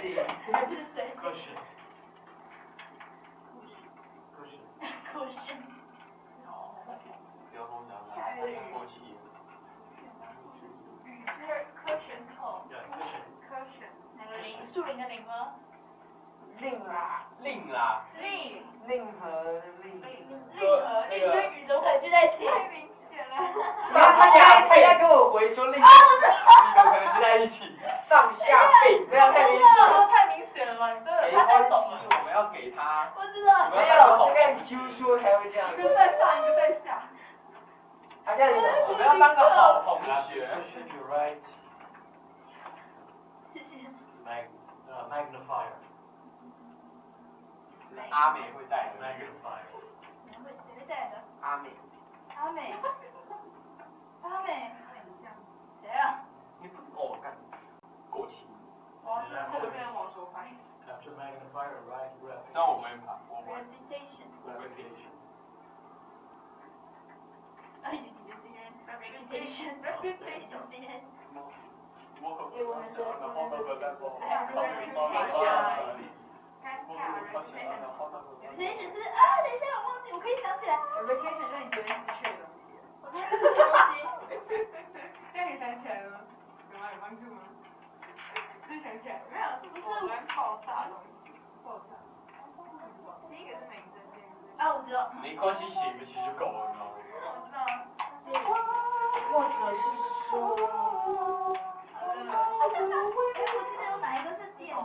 行。Cushion。不要跟我讲了，太过气了。Cushion。哪个零？树林的林吗？令啦。令啦。令和令。令跟宇怎么可能聚在一起？太明显了。他要跟我回说令可能在一起。上下背，这样太明显了。太明显了嘛，你真的他太懂了，我们要给他。我知道。没有，这个 Q 说才会这样。一个在上，一个在下。他这样子，我们要当个好同学。You're right. 谢谢。Magnifier. 阿美会带的 Magnifier. 谁带的？阿美。阿美。谁啊？你不哦干，过气。我是后面往手翻译。After magnifier, right? 那我们我们 Reputation。Reputation. 哎，你就今天 reputation。给我们的。reputation 是啊，等一下我忘记，我可以想起来。Reputation 是你昨天失去的东西。我昨天失去的东西。这样你想起来了吗？有吗？有帮助吗？是想起来没有？不是我昨天爆炸的东西。爆炸。第一个是美珍店。啊，我知道。没关系，写一个其实就够了，你知道吗？我知道啊。或者是说。我记得有哪一个是电的啊？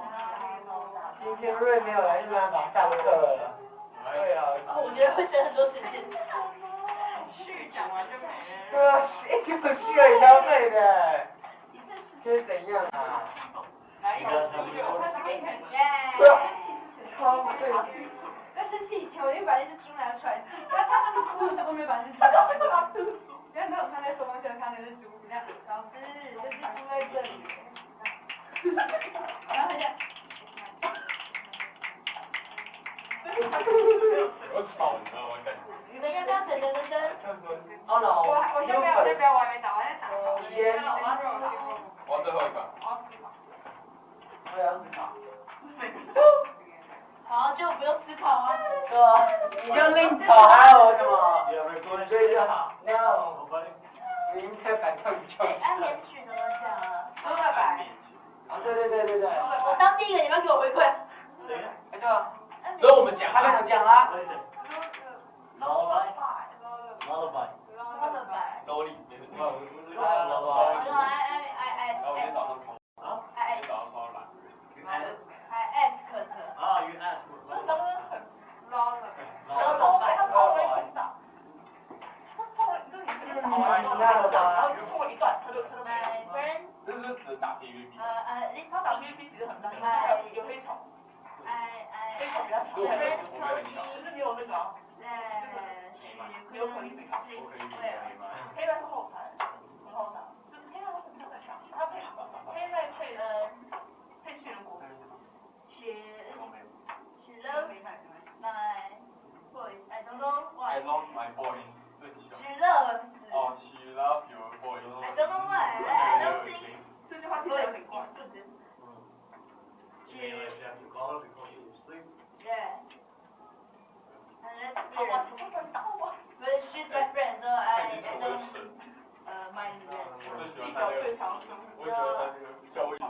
今天瑞没有来，就没办法上课了。对啊。我觉得会省很多时间。续讲完就没了。对啊，一个续了消费的。这是怎样啊？来一个，我开始给你看。超对。那是气球，你把那只猪拿出来，然后他们哭的时候没有把那只猪拿出来。然后没有看在收东西，看那只猪，这样，老师，这只猪在这里。然后他就。我吵，你知道吗？你们刚刚等。哦 no。我先不要，我还没打，我在打。我要最后一个。我要思考。好，就不用思考啊。对啊，你就另考还有什么？所以就好。No。你应该反抗教育。安眠曲怎么讲啊？说拜拜。啊，对。我当第一个，你们要给我回馈。对啊。所以我们讲，他们讲啦。Lullaby. 都力。我今天早上超。今天早上超懒。I asked. Ah, you asked. 捞了。他偷了一打。破一段，他就 My friend. 这是只打 PVP。他打 PVP 其实很烂，有黑草。黑草比较少。我没有很少。就是你有那个啊。有可能没打。黑麦是后残，很好打。就是黑麦为什么要在上？他配黑麦配杏仁果。She loves my voice. I don't know why. I love my boy. She loves. 哦 she loves your boy. I don't know why. I don't think. 这句话听起来有点怪。You have to call her before she sleep. Yeah. And that's weird. But she's my friend, so I don't mind that. 一脚最长胸。我喜欢他这个交易的。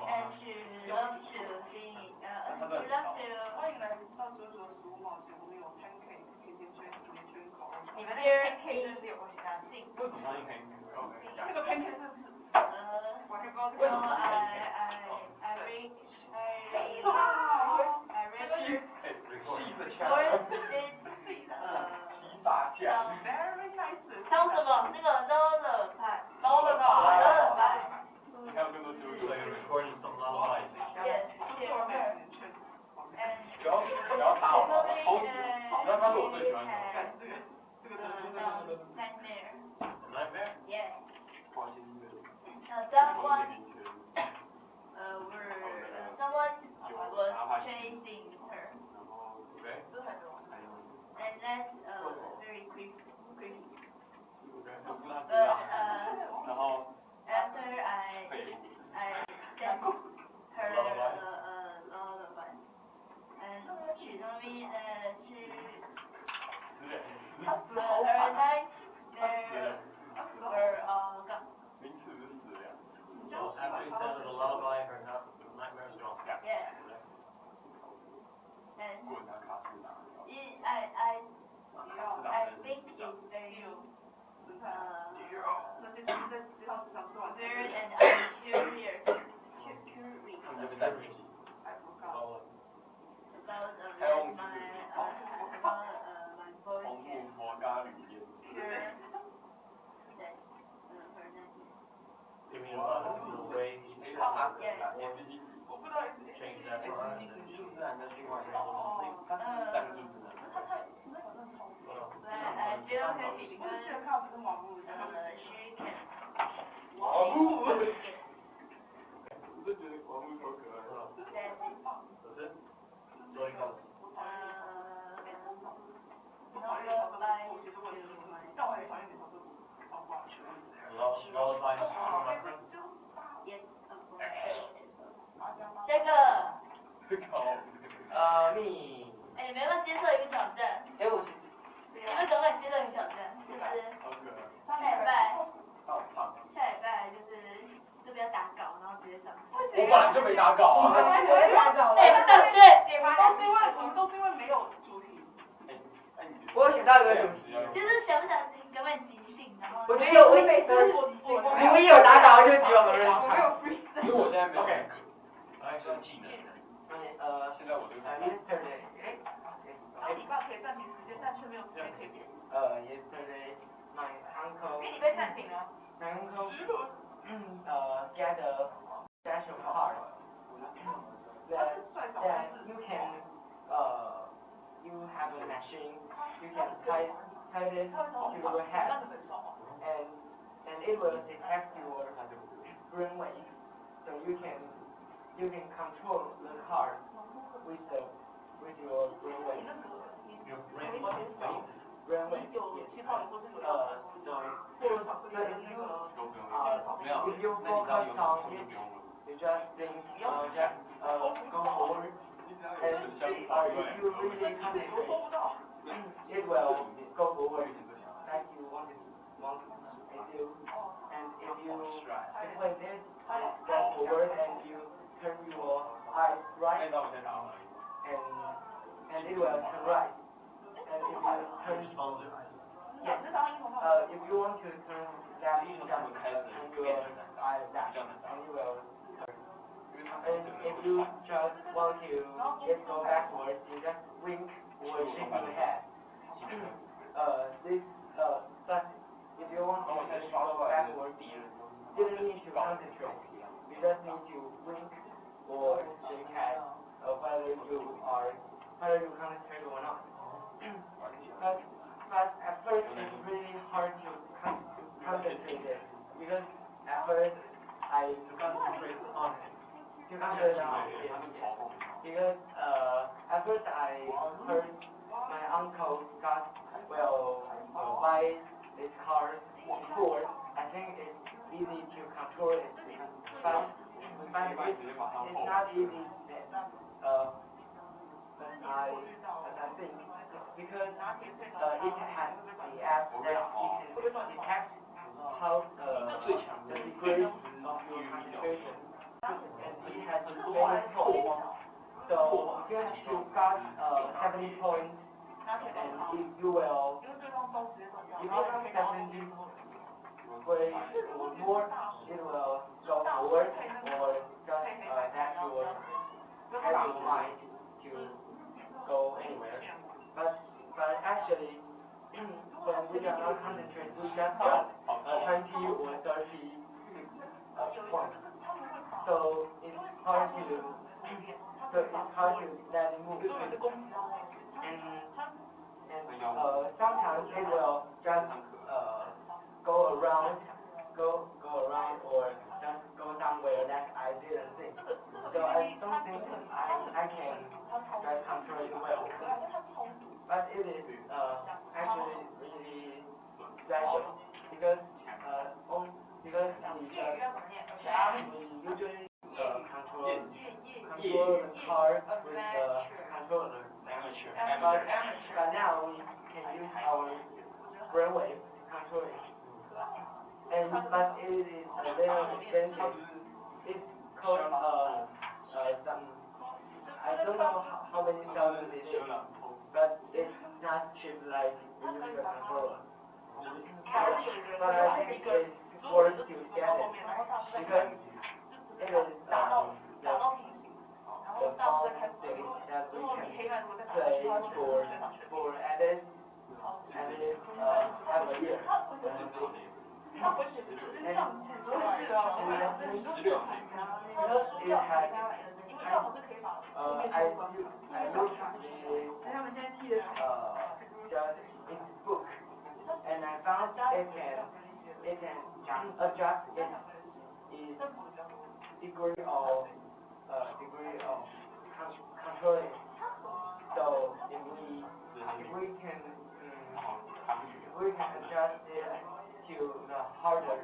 And she loves to sing. She loves to. 欢迎来到九九食物冒险，我们有 pancake、甜甜圈、甜甜圈、烤肉。你们那个 pancake 真是有够其他劲。为什么你可以？那个 pancake 是。我还不知道这个。No, I read. Very nice. 当什么？那个 lullaby。lullaby。你还有更多就是。 So you're recording some lullabies. Yes. 不要打我，超级，你知道他是我最喜欢的。Nightmare. Nightmare? Yes. 花心的。Someone was chasing her. And that's very creepy. But after I sent her 我不知道 change that for us. 数字然的另外一个他是三个数字的。对，geocaching 跟这个看不是网络的。虚肯。网络。我就觉得网络超可爱。That's it? So you got 但我很讨厌你说这个，好不好？ lullaby for my friend. 这个，蜜。哎，你们要不要接受一个挑战？哎，我你们可不可以接受一个挑战？就是下礼拜就是这边打稿，然后直接上。我本来就没打稿啊。对，我们都是因为没有主题。我有想到一个主题。就是想不想根本即兴，然后。我觉得有，我也有打稿，就只有没人唱。因为我现在没有。还是技能。现在我这个。Yesterday，礼拜可以暂停时间，但却没有时间可以点。Yesterday my uncle。你被暂停了。My uncle get a special card that you can you have a machine you can type it to your head and it will detect your brainwave so you can control the card with your brainwave. Your brainwave? Brainwave. If you focus on it, you just think, go forward, and if you really concentrate, it will go forward like you want it to do. And if you play this, go forward and you turn your eyes right, and it will turn right. And if you turn, yes, if you want to turn left, just turn your eyes left, and it will turn. And if you just want to go backwards, you just wink or shake your head. But if you want to go backwards, you don't need to concentrate. You just need to wink or shake head, whether you concentrate or not. But at first it's really hard to concentrate it because at first I concentrate on it. Because at first I heard my uncle will buy this car before. I think it's easy to control it, but it's not easy. As I think, because it has the app that it can detect how the degree of your concentration, and it has many points. So if you have to got 70 points, and if you have 70 or more, it will go forward or just that your mind to go anywhere. But actually, when we are not concentrated, we just got 20 or 30 points. So it's hard to let it move. And sometimes it will just go around or just go somewhere that I didn't think. So I don't think I can just control it well. But it is actually really special because we usually control the car with the controller. But now we can use our brainwave to control it. But it is a little expensive. It costs some, I don't know how many thousands it is, but it's not cheap like using a controller. But I think it's worth to get it because it is the fun thing that we can play for at least half a year. Because it can adjust its degree of controlling. So if we can adjust it to the harder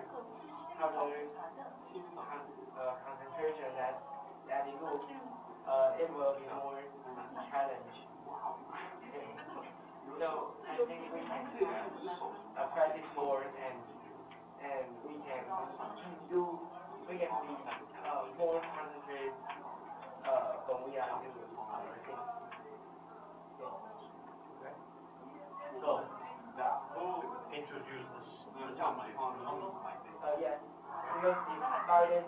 concentration that it moves, it will be more challenge. Okay. So I think we can practice more and we can be more concentrated when we are doing our things. Okay. So who introduced this? Yes, because it started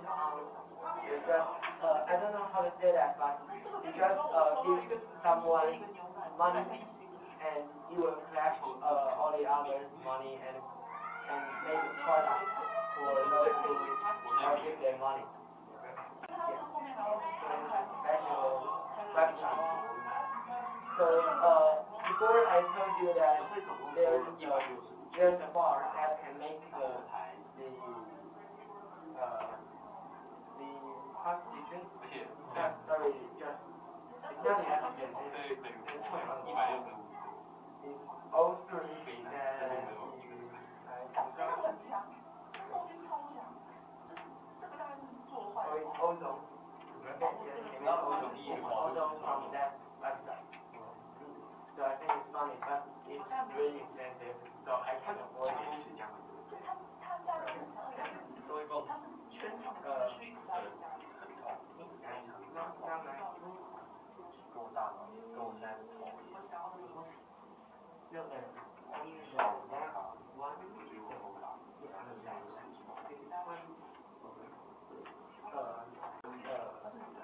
it's just I don't know how to say that, but you just give someone money and you will collect all the others money and make a product for those who give their money. Yes. Special website. So before I told you that there's a bar that can make the oxygen. Sorry, just it's not the oxygen. It's O3 ozone. Ozone from that website. So I think it's funny, but it's really expensive, so I can't afford it.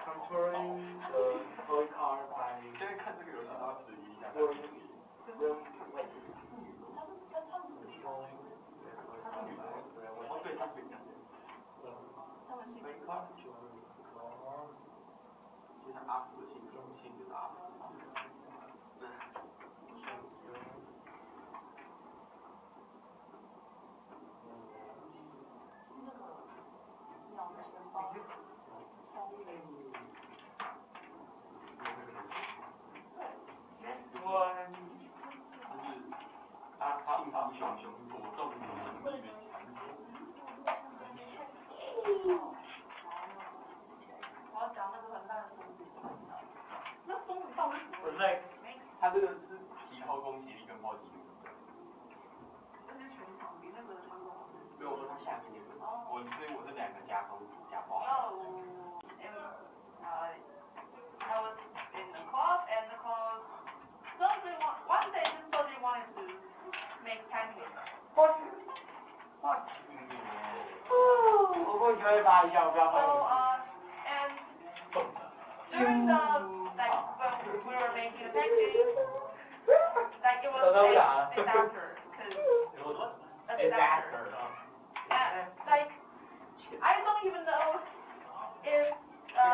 Controlling the whole car by room weight.它这个是提高攻击力跟炮击力。没有，我说它下面那个，所以我是两个加炮。I was in the club and the club one day somebody wanted to make pancakes. 我会觉得打一下，我不要 So and during the when we were making the pancakes, it was a disaster. It was what? A disaster. And I don't even know if the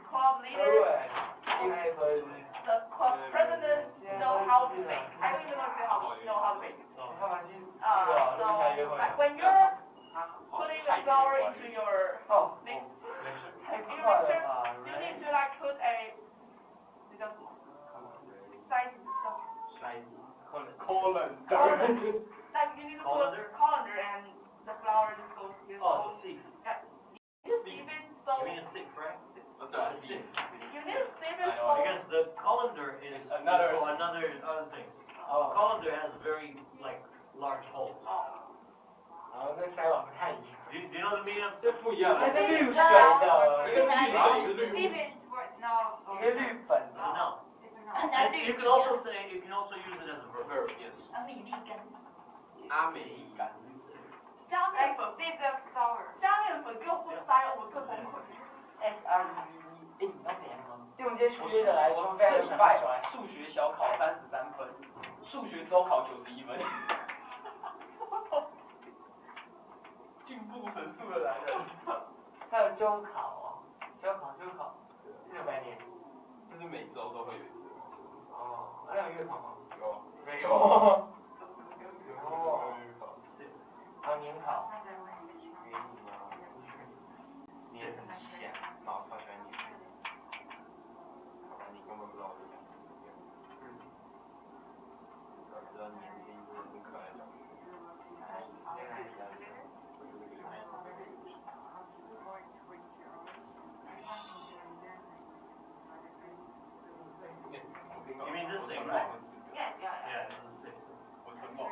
club leader, the club president know how to bake. I don't even know if they know how to bake. So when you're putting the flour into your mixture, you need to put a colander. You need to put colander and the flour just goes. Sieve. You sieve it so. You mean a sieve, right? You need to sieve it so. Because the colander is another thing. Colander has very large holes. Do you know the meaning of? 这不一样。那是绿水的，一个是绿水，一个是绿。一个绿粉的。No. And you can also use it as a verb. Yes. 阿美利根。阿美利根。加面粉，big flour。加面粉给我不塞，我更崩溃。你都点吗？用这些数学的来说，非常的快。数学小考33分，数学周考91分。进步神速的男人。还有周考哦，周考，600年。就是每周都会有一次。还有月考吗？有。没有。较黏贴一些很可爱的照片。You mean this thing, right? Yeah, yeah, Yeah, this is the thing. 我城堡会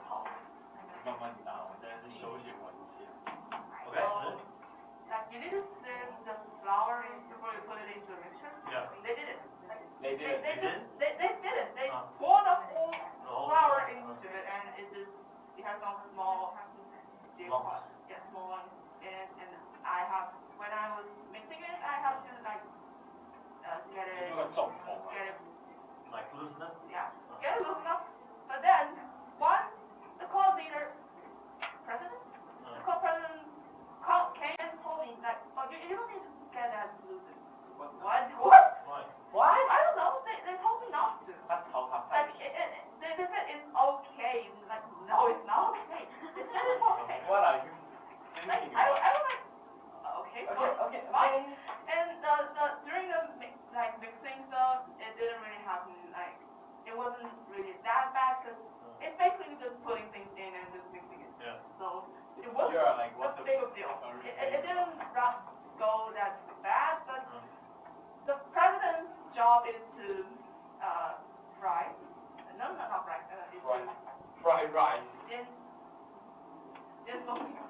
好，慢慢打，我现在是休闲玩家。 Okay. So, like you need to save the flour before you put it into the mixture. Yeah. They did it. They did it. They did? did it. They Uh. poured the whole The whole flour thing, into it, and it has some small Lumps. yeah, small ones in it. And when I was mixing it, I have to like get it, 就很重口啊。 get it, Like loosen it? yeah, get it loose enough. But then the club leader, president, the club president came and told me that, oh, you don't need to get that loosened. What? Why? What? I don't know. They told me not to. 他朝他 Like they said it's okay. Like no, it's not okay. They said it's okay. What are you Like thinking I about? was like, okay, Okay. fine. And during the mixing stuff, it didn't really happen. Like it wasn't really that bad because it's basically just putting things in and just mixing it. Yeah. So it wasn't You're like, what a the big of a deal. It didn't go that bad, but the president's job is to fry. No, not fry. It's Right. Fried rice. in something else.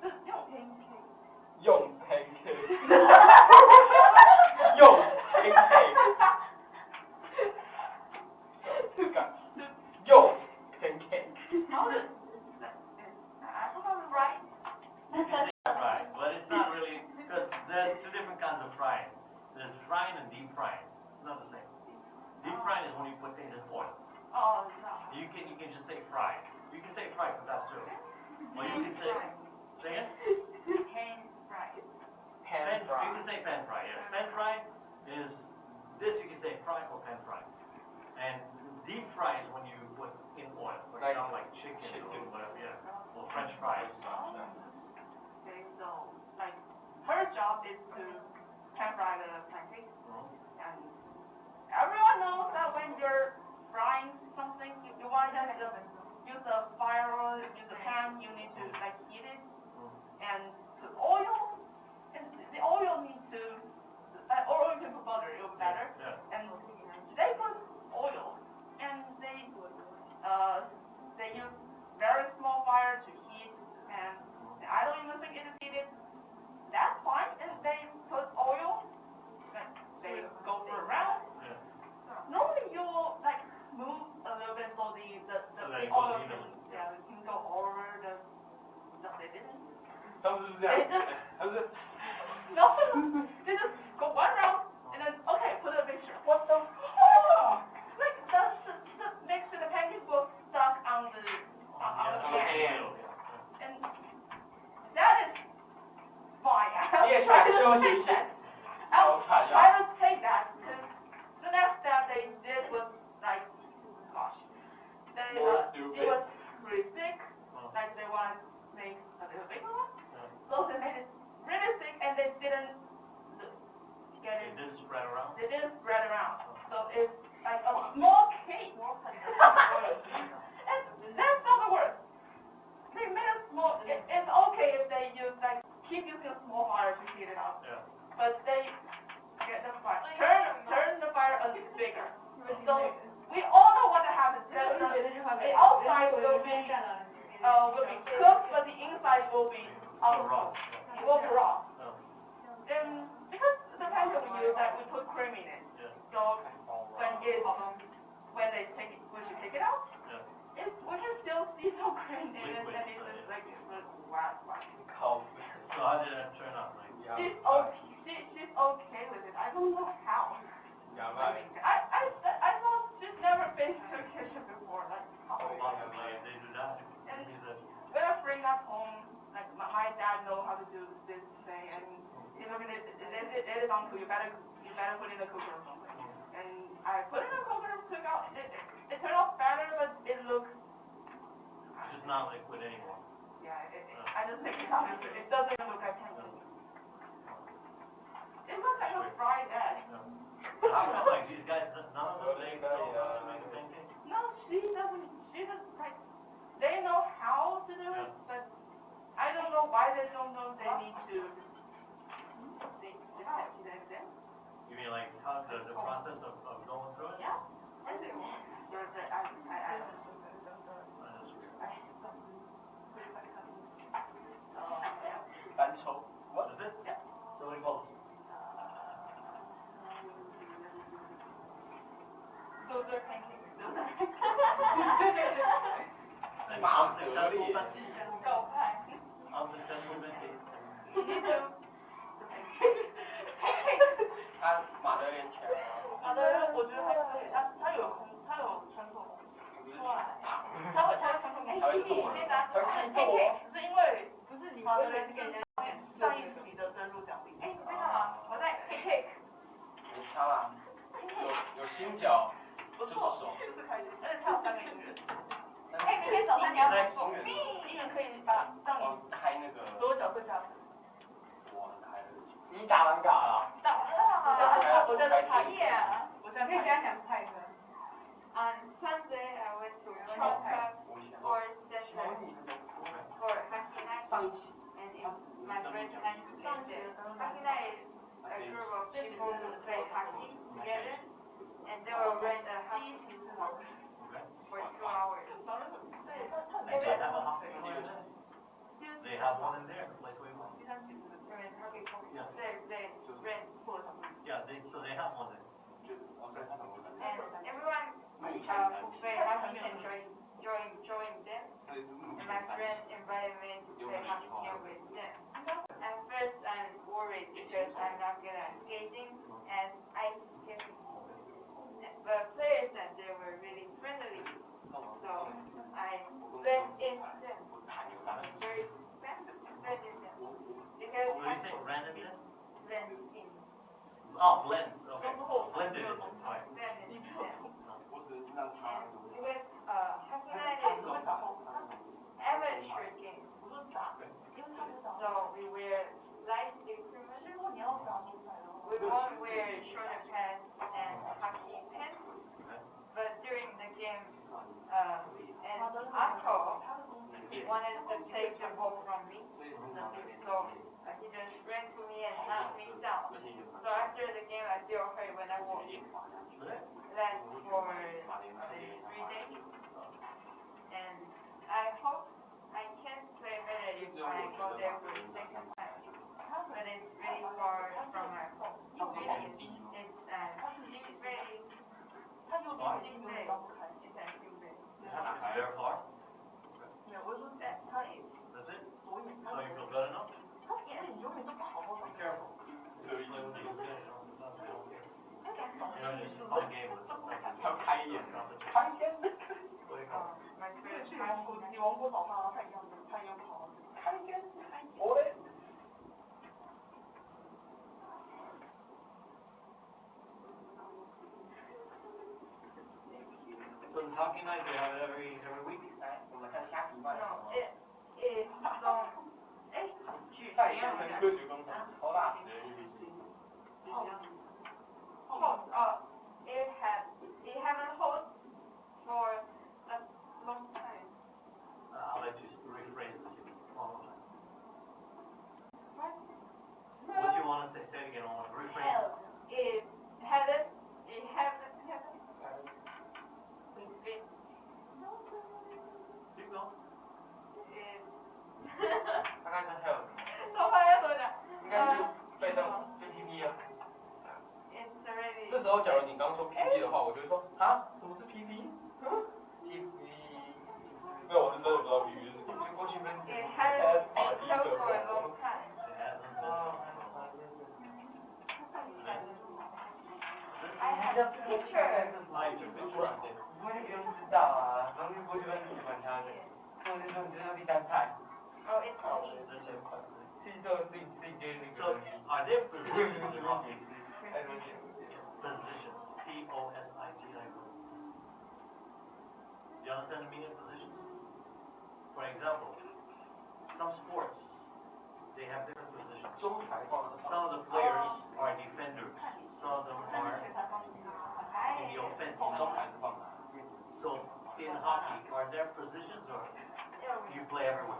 就是用 pancake. 用 pancake。用 pancake。用 pancake。 How does I thought I was right. You can say fry, but it's not really, because there's two different kinds of frying. There's frying and deep frying. It's not the same. Deep frying is when you put things in oil. Oh no. You can just say fry. You can say fry for that too. Or you can say it? Pan fry. You can say pan fry, yes. Pan fry is this, you can say fry or pan fry. And deep fry is when you put in oil, for Like example, like chicken or whatever, yeah. Or French fries. Okay, so like her job is to pan fry the pancakes, and everyone knows that when you're frying something, you want to use a fire or use a pan, you need to like heat it and put oil, and the oil needs to, or you can put butter, it'll be better. Yeah. And they put oil, and they use very small fire to heat, and I don't even think it is heated. That's fine. And they put oil, and they go for a round. Yeah. Normally you will like move a little bit so the oil can go over the stuff. They didn't. 他们是不是这样？他们是 No, they just go one round and then okay, put a mixture. What the? Like the mixture, the pancake will stuck on the pan, and that is fine. You也想休息一下。I was trying to take that because the next step they did was like, gosh, they it was pretty thick. Like they wanted to make a little bigger one, so they made it really thick and they didn't get it. It didn't spread around? They didn't spread around, so it's like a small cake. And that's not the worst. They made a small. It's okay if they use like keep using a small fire to heat it up. Yeah. But they get the fire. Turn the fire a little bigger. So we all know what happens. The outside will be cooked, but the inside will be Raw. It will be raw. Oh. And because the pancake we use that we put cream in it. Yeah. So when she take it out, Yeah. we can still see some cream in it, and it's just like wow.靠。 So how did that turn out? Like, She's okay with it. I don't know how. Yeah, right. I thought she's never been to a kitchen before. Like how? possibly they do that. And Means that when I bring that home, like my dad know how to do this thing, and he look at it. It is on to you. Better put in the cooker or something. And I put it in the cooker, took out. It turned out better, but it looks. it's just not liquid anymore. Yeah, I just think it out. It doesn't even look like pancake. It looks like a fried egg. So how come like these guys, none of them, they don't make a pancake? just don't know they need to, they have the exam. You mean like how the process of going through it? Yeah. I don't know.单抽。What is it? Yeah. So what do you call it? Those are pancakes.马德里。告白。Unsuccessful pancake. You need to. 他马德莲起来了。马德莲，我觉得还可以，他有传统。他会传统给你，你拿只是因为不是你马德莲是给人家上一期的登录奖励。哎，你在干嘛？我在 cake。没差啦，有新角，不错，就是开心，而且他有3个音乐。哎，明天早餐你要要做，音乐可以把让你开那个。所有角色加分。我开了。你打完卡了？打完了，我在茶叶啊，我在可以跟他讲菜歌。On Sunday, I went to Trump Sports Center for hockey night, and my friends and I stayed there. Hockey night is a group of people who play hockey together, and they will rent a hockey for 2 hours. They have a hockey player there. They have one in there, the place we went. They rent. Yeah, so they have one there. And everyone who play hockey can join them. And my friend invited me to play hockey game with them. At first, I'm worried because I'm not good at skating and ice skating. But players said they were really friendly, so I blend in them. Very fast, blend in them. Because What do you say, random in? blend in. Oh, blend, okay. Blended in, right. Blend in them. 我只是让他。 Because hockey night is amateur game. So we wear light equipment. We won't wear shoulder pads and hockey pants. But during the game, and Otto wanted to take the ball from me. So he just ran to me and knocked me down. So after the game, I feel hurt when I walk. That for 3 days. And I hope I can play better if I go there for the second time. But it's really far from my home. It's very. It's actually Very far? that time. That's it? So you feel good enough? Be careful. You know, just fun game with something. 他开眼，开眼。 My first 你王国早上他一样跑。开眼，我嘞。 So the hockey night, they have it every week? 来，我们看虾皮吧。 No, it is from. 在线科学工程超大实验日记。 Host. It haven't host for a long time. I'll let you rephrase this one more time. What? What do you want to say? Say it again. I want to rephrase it. It haven't. We've been. Keep going. It. 大概是还有，头发要怎么讲？应该是被动，就 PP 啊。 It's already. 这时候，假如你刚说 PP 的话，我就会说啊，什么是 PP？PP， 没有，我是真的不知道 PP 是什么。就过去跟 It hasn't been so for a long time. It hasn't been. I have a picture. 那你准备出来的？过去不用知道啊，然后就过去跟自己管他的。或者是说你这是第三派。 Oh, it's me. 自己做自己接那 So 个。 are there positions in hockey? 还有写。 Positions. P-O-S-I-T-I-O. Do you understand the meaning of positions? For example, some sports, they have different positions. 中台化。 Some of the players are defenders. Some of them are in the offensive. 中台是放哪？ So in hockey, are there positions or you play everywhere?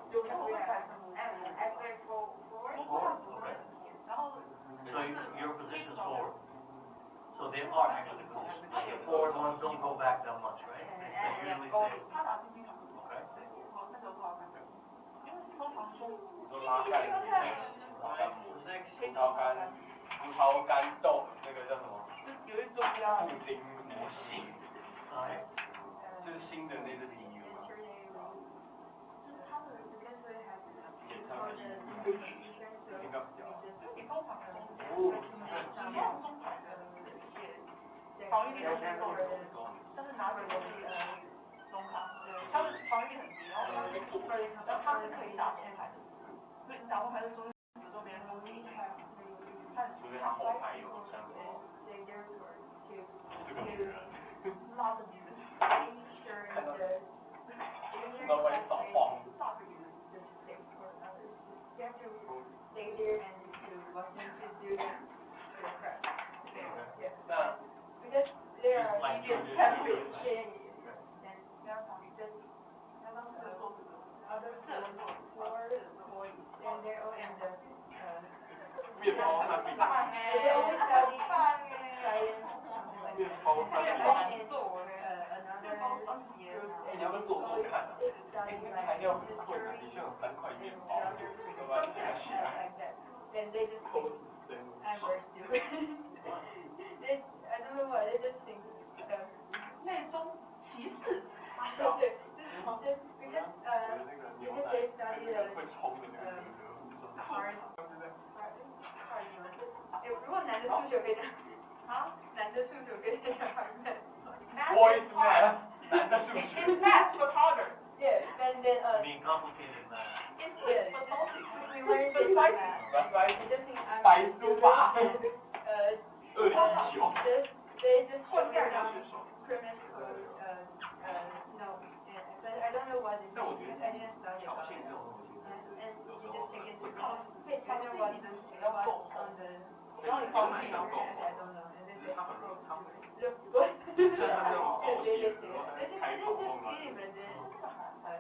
And I play forward. Okay. 然后 So your position is forward. So they are actually positions. The forward ones don't go back that much, right? They usually stay. 他打进场， Okay. 我那时候不好看，因为通常说你说拉杆子Six. 葡萄干，葡萄干豆那个叫什么？有一种叫布丁模型， Alright. 就是新的那只皮鱼嘛。就是他的演唱会应该比较。你通常中你用中牌的铁防御力都是够的，但是拿着都是中卡，他的防御力很低，然后他是可以打中牌的，所以你打中牌的时候，有时候别人都会除非他后排有身高。这个女人，拉着女人，看到那外扫晃。拉着女人。那 Because they are Like medium you temperate did. shade. 刚刚是做这个， Other floors, and they're all in the 面包餐饼， they always study science, something like 面 that. 包餐 And 饼。 another group 哎，你要不要做做看啊？ study 材 like 料很困难，的确有3块面包，都把它夹起来。 like that. And they just think I'm very stupid. They, I don't know why, they just think 内中歧视， just because 我的那个牛 because 奶 they study 那个 the 会冲的那个 hard 如果男的数学可以讲啊，男的数学可以讲 hard math. Boys math，男的数 It's 学。 math but harder. Yeah, and then Being complicated math. It's yeah, but salty. we learn different math. 把白 They just think I'm 白书法。 stupid. 209。 They just 混蛋 focus 的 on 学手。 premise code, no, yeah, but I don't know what it is. 但我觉得 I didn't study 挑 about 衅 it. 这种东西， And 有 you 时候 just take it 会 to 靠 I don't know what what's on the 然后你放奶要够 I don't know. And 只 then 是他很容易，他会 look what 像他这种熬夜的时候，他 they just 开口后 kidding, 来 but then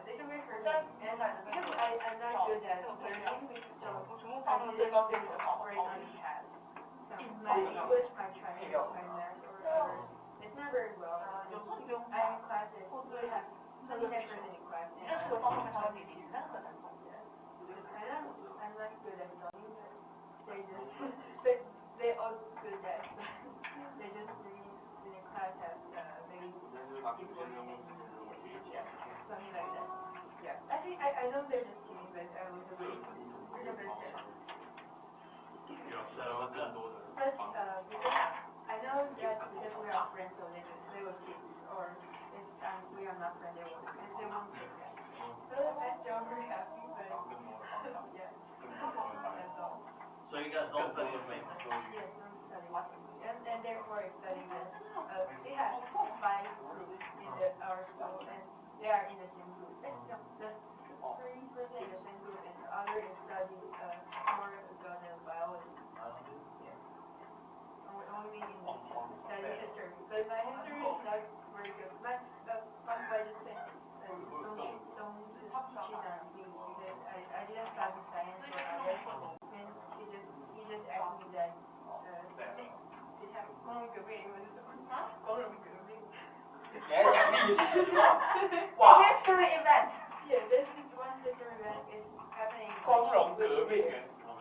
they do it for me. And because I'm not good at learning, so 我全部 I 放到 didn't 最高点的 focus 好 very 好 on 厉害。 my English, my Chinese, my math, or other. It's not very well. 有时候你不用 I'm in classes. We have 20 person in class. 你认识的方面稍微点点，但是很难懂。 I'm not good at studying, but they just they all good at they just in a class have maybe 就是把这些任务叠起来。 something like that. Yeah, I think I know they're just kidding, but I was a bit nervous. 有 So so 更多的 But 方法。 because I know that because we are friends, so they will kick, or if we are not friends, they won't kick that. So I feel very happy, 然后 but 更多的方法， yeah, 更多的方法。 that's all. so you guys don't study the same. Yes, I'm studying, and therefore studying this. We have 5 groups in our school, and they are in the same group. The 3 person in the same group, and the other is studying more about the biology. Only in study history, but my history is not very good. My I just think don't teach on me because I didn't study science or other, and he just asked me that 工人革命英文是什么？工人革命。你还讲历史吗？ History event. Yeah, this is one history event is happening. 光荣革命哎。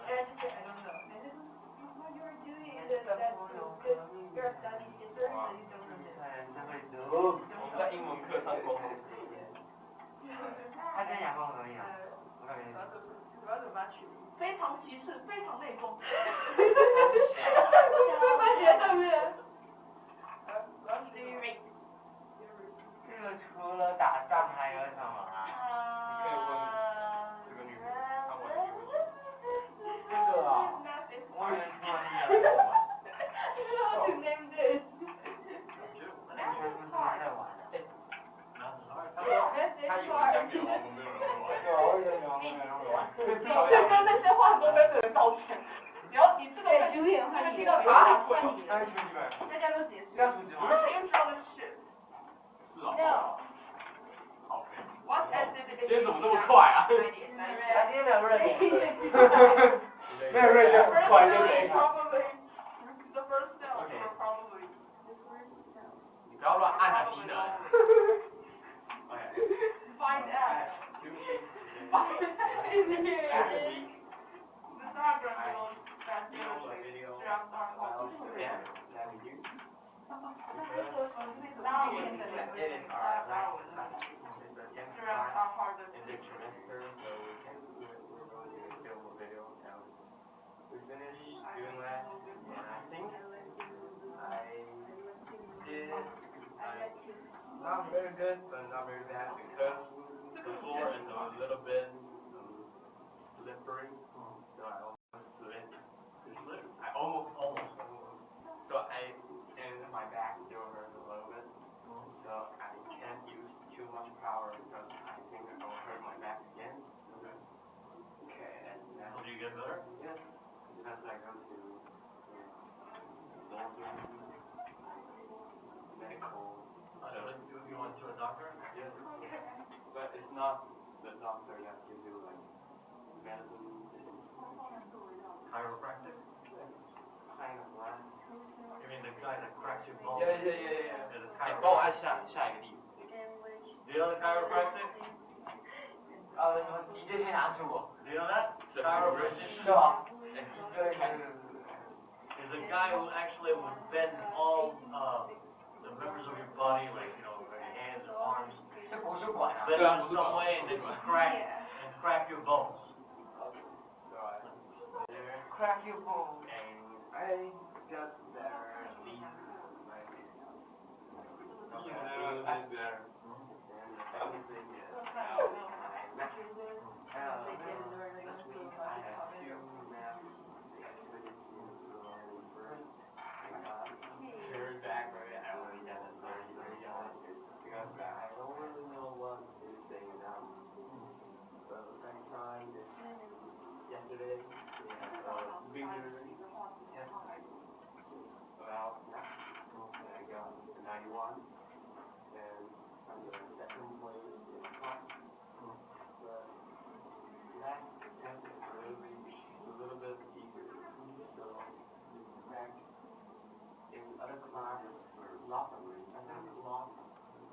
And I just said I don't know. And this is what you are doing in the that because you are studying history, so you don't know this. 我们在英文课上光荣革命。他今天讲光荣革命啊？我要怎么把它取名？非常歧视，非常内中。快把写上面。我要取名。这个除了打仗还有什么啊？你可以问这个女人，她玩游戏。这个啊，我以为除了那个在玩， How to name this? 那你们是不是在玩的？ 他以为讲给王，我没有人会玩。对啊，我以为你们后面会玩。刚刚那些话都在这里道歉。你这个被听到啊？那是几本？大家都结束。要数几吗？ You throw the shit. 是啊。 No. 好。 What activity? 今天怎么这么快啊？ 他今天的有瑞典的。没有瑞典很快就没看。 The first note were probably. 你不要乱按啊，低能。Find out. Find out in here. The diagram will that demonstrates throughout our whole history. 大文的那个大文的 throughout our Harvard history. We finished doing that, and I think I did not very good, but not very bad because the floor is a little bit slippery, so I almost slipped. I almost. So and my back still hurts a little bit, so I can't use too much power because I think I will hurt my back again. Okay, and now. Do you get better? Yes. Because I go to medical. You went to a doctor? Yes. But it's not the doctor that gives you like medicine. Chiropractic? Kind of less. You mean the guy that cracks your bones? Yeah. Is it 哎，帮我按 chiropractic? 下一个地方。 Do you know the chiropractic? 什么脊椎天涯术？ Do you know that? Chiropractic 是吧？对。 Is a guy who actually would bend all the members of your body, like your hands and arms, 是国术馆啊。 bend them in some way and then crack your bones. So I there Crack your bones. and I got better at least like a little bit better. And the second thing is now my neck. This week I have 2 math activities to learn first. I got third back right. I already got a third because I don't really know what is saying now. So the second time is yesterday. We had a bigger test about math. And I got a 91. And I'm the second place in class. But that test is a little bit easier. So in fact, in other classes were lots of reading, and then lots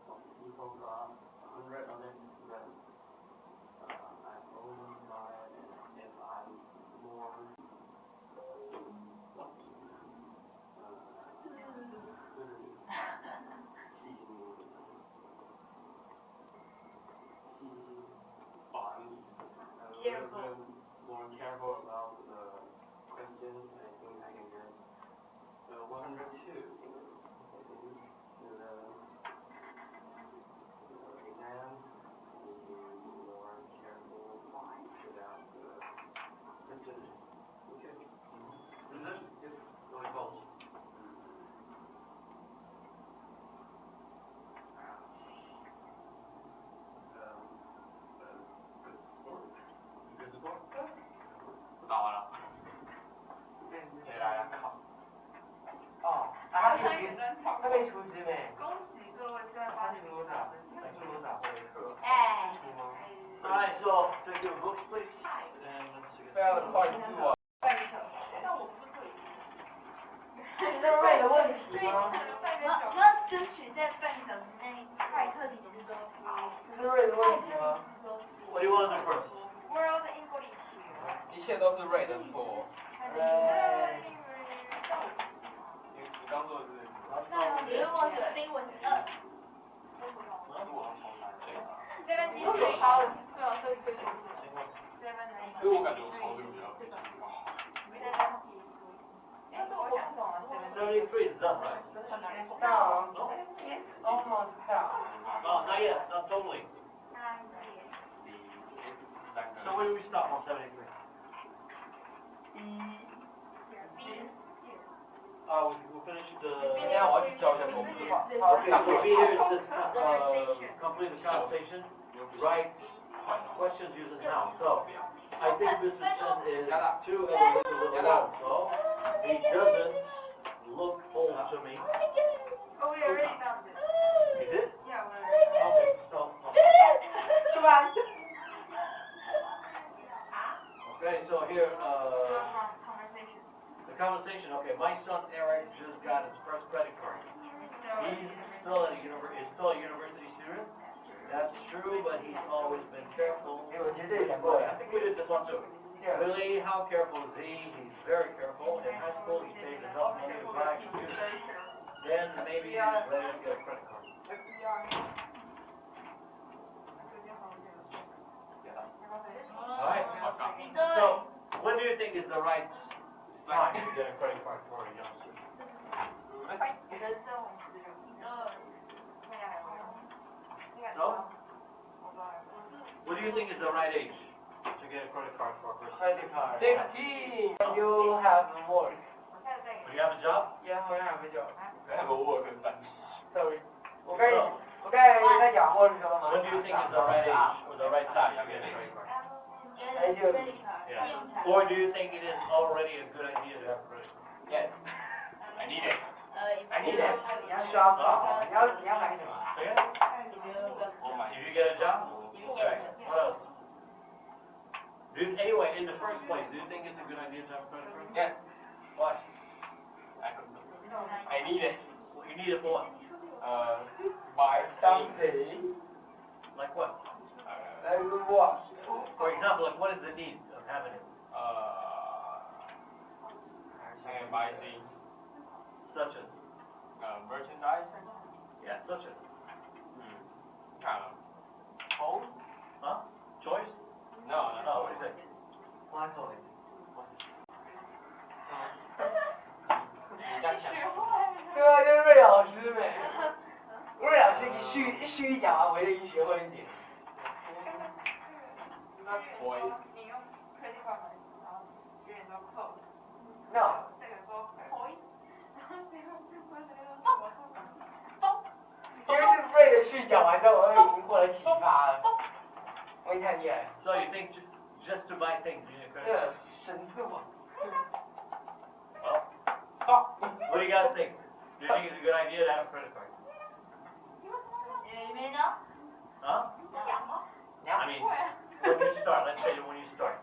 of people got 100 of it. But I only got it if I'm more lucky. Careful. More careful about the questions. I think I can get 102. In the exam, be more careful without the questions. Okay. Is it? Yes. Really close. Good score? 打完了。给大家考。哦，他没出资没？恭喜各位现在他8出多少？他出多少？哎。出吗？ Alright, so take your books, please. And let's see. 非常的快速啊。半个小时，但我不是会。是瑞的问题吗？我要争取在半个小时内快特题结束。这是瑞的问题吗？ What do you want to do first? World English。一切都是瑞的错。你刚做的是？那你如果是英文2。这边基础抄的，对啊，所以最多。所以我感觉我抄这个比较比较哇。但是我想懂了73 is done, right? Down. No? Almost down. No, not yet. Not totally. So where do we stop on 73? We finished the... 今天我要去教一下功课。 Okay, so B here is just complete the conversation, write questions using how. So, I think Mr. Chen is 2 and a little long, so he doesn't look old to me. Oh, we already found it. You did? Yeah, we already found it. Okay, so... 是吧？ here, Conversation. the conversation, okay, my son Eric just got his first credit card. He's still a university student. That's true, but he's always been careful. 因为我觉得这个讲过 I 呀。 think we did this one too. Really, how careful is he? He's very careful. In high school, he saved enough money to buy a computer. Then maybe he's ready to get a credit card. Alright, so, when do you think is the right time to get a credit card for a youngster? No? What do you think is the right age to get a credit card for a person? Credit card. 16. When you have work. When you have a job? Yeah, when I have a job. I have a work and fun. Sorry. 我刚才在讲我是什么吗？ When do you think is the right age or the right time to get a credit card? Yeah. Or do you think it is already a good idea to have a credit card? Yes. I need it. I need 你 it. 要刷卡，你要买什么？ Okay? Oh my. If you get a job? Okay. What else? Anyway, in the first place, do you think it's a good idea to have a credit card? Yes. Why? I need it. Well, you need it for what? Buy Something. Like what? Like what? For example, like what is the need of having it? And buy things. Such as? Merchandise. Yeah, such as? Phone? Huh? Choice? No, Oh, what do you think? One toy. 对啊，就是瑞老师呗。瑞老师一续一讲完，我就已经学会一点。Toy. 你用 credit card 买，然后别人说 close， No。这个说 point， 然后结果就不是那个什么风，因为是瑞的续讲完之后，我已经获得启发了。我已经太厉害了。 So you think just to buy things you need a credit 这 card? 神特啊！ Well, what do you guys think? Do you think it's a good idea to have a credit card? Huh? I mean, when you start, let's say when you start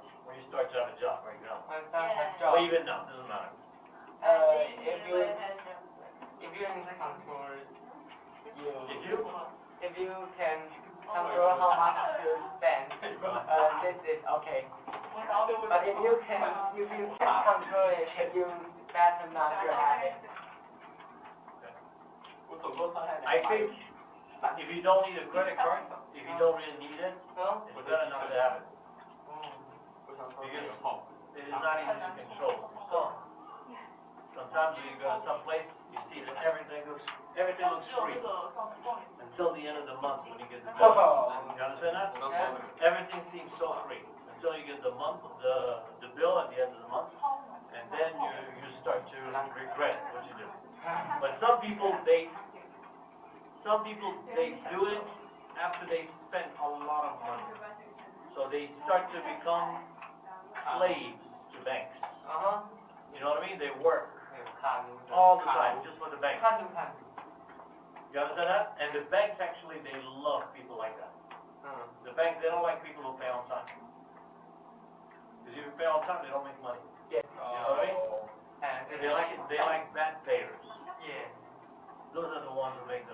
to have a job, for example. Or even now, doesn't matter. If you can control if you can control how much you spend, this is okay. But if you can't control it, you better not to have it. I think if you don't need a credit card, if you don't really need it, No? it's better not to have it. Because it is not easy to control. Sometimes when you go to some place, you see that everything looks free until the end of the month when you get the bill. You understand that? Everything seems so free until you get the bill at the end of the month, and then you start to regret what you do. But some people they do it after they spend a lot of money, so they start to become slaves to banks. You know what I mean? They work all the time just for the bank. You understand that? And the banks actually, they love people like that. The banks, they don't like people who pay on time. Because if you pay on time, they don't make money. Yeah. You know what I mean? They like bad payers. Yeah. Those are the ones who make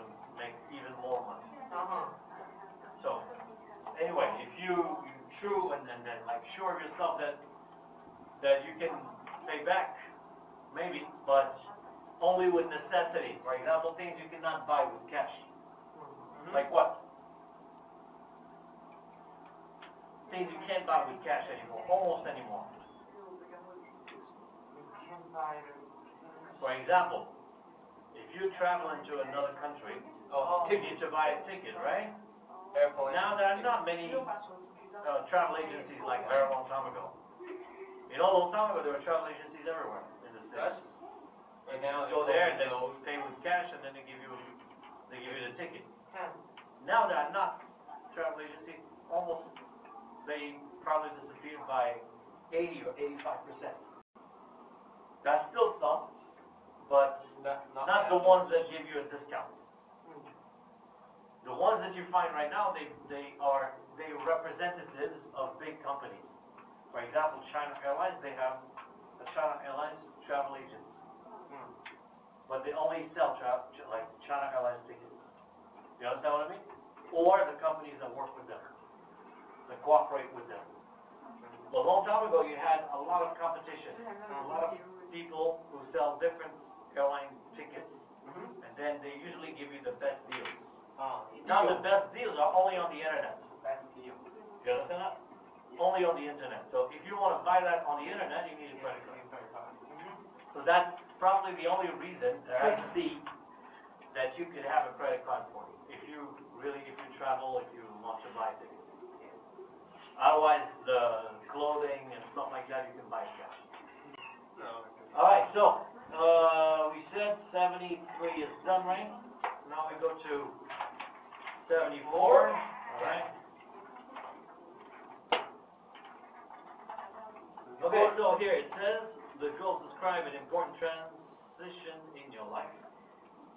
even more money. So, anyway, if you true and then like sure of yourself that you can pay back, maybe, but only with necessity. For example, things you cannot buy with cash. Like what? Things you can't buy with cash anymore, almost anymore. For example, if you travel into another country, you need to buy a ticket, right? Now there are not many travel agencies like a very long time ago. You know, a long time ago there were travel agencies everywhere in the States. You just go there and then pay with cash and then they give you the ticket. Now there are not travel agencies, almost, they probably disappeared by 80 or 85%. There's still some, but not the ones that give you a discount. The ones that you find right now, they are representatives of big companies. For example, China Airlines, they have a China Airlines travel agent. But they only sell like China Airlines tickets. You understand what I mean? Or the companies that work with them, that cooperate with them. A long time ago, you had a lot of competition, a lot of people who sell different airline tickets, and then they usually give you the best deals. Now the best deals are only on the internet. You understand that? Only on the internet. So if you want to buy that on the internet, you need a credit card. So that's probably the only reason that I see that you could have a credit card for you. If you travel, if you want to buy tickets. Otherwise, the clothing and stuff like that, you can buy cash. All right, so we said 73 is done, right? Now we go to 74. All right. Okay, so here it says the goals describe an important transition in your life.